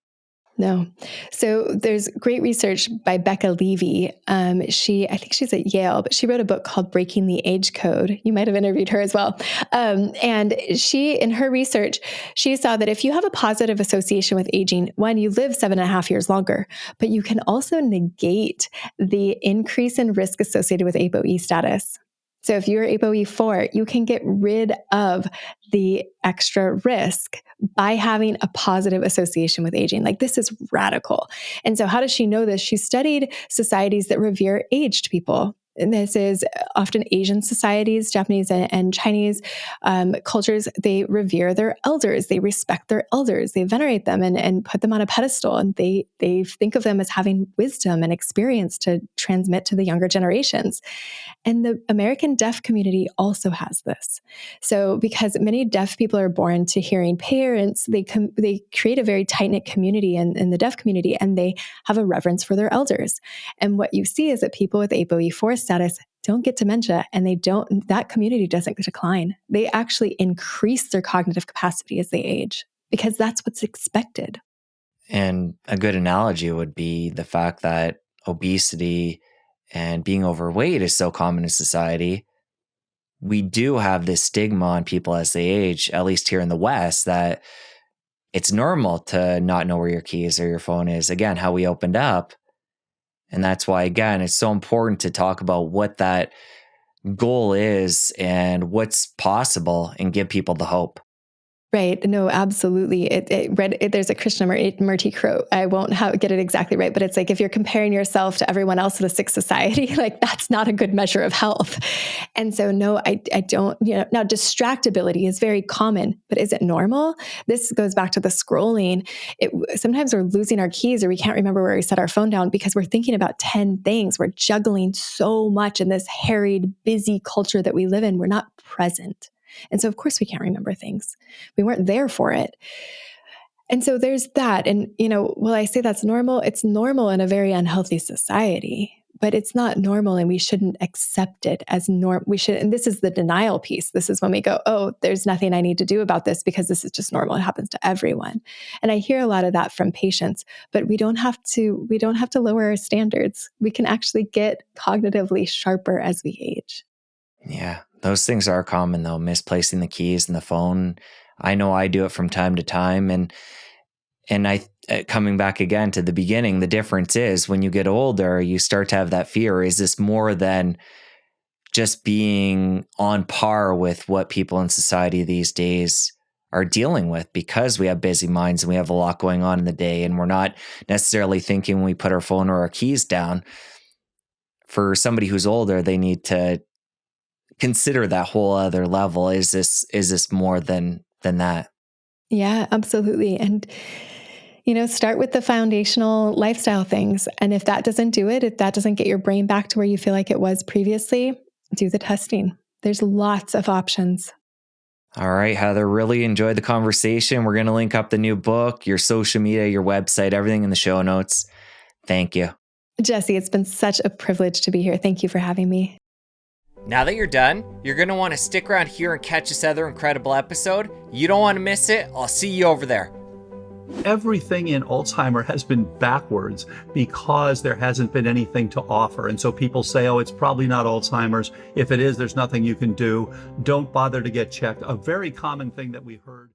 A: No. So there's great research by Becca Levy. I think she's at Yale, but she wrote a book called Breaking the Age Code. You might have interviewed her as well. And in her research, she saw that if you have a positive association with aging, one, you live 7.5 years longer, but you can also negate the increase in risk associated with ApoE status. So if you're ApoE4, you can get rid of the extra risk by having a positive association with aging. Like, this is radical. And so how does she know this? She studied societies that revere aged people. And this is often Asian societies, Japanese and Chinese cultures. They revere their elders. They respect their elders. They venerate them and put them on a pedestal. And they think of them as having wisdom and experience to transmit to the younger generations. And the American deaf community also has this. So because many deaf people are born to hearing parents, they create a very tight-knit community in the deaf community, and they have a reverence for their elders. And what you see is that people with ApoE4 status don't get dementia, and that community doesn't decline. They actually increase their cognitive capacity as they age because that's what's expected.
B: And a good analogy would be the fact that obesity and being overweight is so common in society. We do have this stigma on people as they age, at least here in the West, that it's normal to not know where your keys or your phone is. Again, how we opened up. And that's why, again, it's so important to talk about what that goal is and what's possible and give people the hope.
A: Right. No, absolutely. There's a Krishnamurti quote. I won't get it exactly right, but it's like, if you're comparing yourself to everyone else in a sick society, like, that's not a good measure of health. And so, no, I don't, now distractibility is very common, but is it normal? This goes back to the scrolling. Sometimes we're losing our keys, or we can't remember where we set our phone down because we're thinking about 10 things. We're juggling so much in this harried, busy culture that we live in. We're not present. And so, of course, we can't remember things. We weren't there for it. And so there's that. And, will I say that's normal? It's normal in a very unhealthy society, but it's not normal, and we shouldn't accept it as normal. And this is the denial piece. This is when we go, oh, there's nothing I need to do about this because this is just normal. It happens to everyone. And I hear a lot of that from patients, but we don't have to lower our standards. We can actually get cognitively sharper as we age.
B: Yeah, those things are common, though, misplacing the keys and the phone. I know I do it from time to time. And I, coming back again to the beginning, the difference is when you get older, you start to have that fear. Is this more than just being on par with what people in society these days are dealing with? Because we have busy minds and we have a lot going on in the day, and we're not necessarily thinking when we put our phone or our keys down. For somebody who's older, they need to consider that whole other level. Is this more than that?
A: Yeah, absolutely. And, start with the foundational lifestyle things. And if that doesn't do it, if that doesn't get your brain back to where you feel like it was previously, do the testing. There's lots of options.
B: All right, Heather, really enjoyed the conversation. We're going to link up the new book, your social media, your website, everything in the show notes. Thank you.
A: Jesse, it's been such a privilege to be here. Thank you for having me.
B: Now that you're done, you're going to want to stick around here and catch this other incredible episode. You don't want to miss it. I'll see you over there.
C: Everything in Alzheimer has been backwards because there hasn't been anything to offer. And so people say, oh, it's probably not Alzheimer's. If it is, there's nothing you can do. Don't bother to get checked. A very common thing that we heard.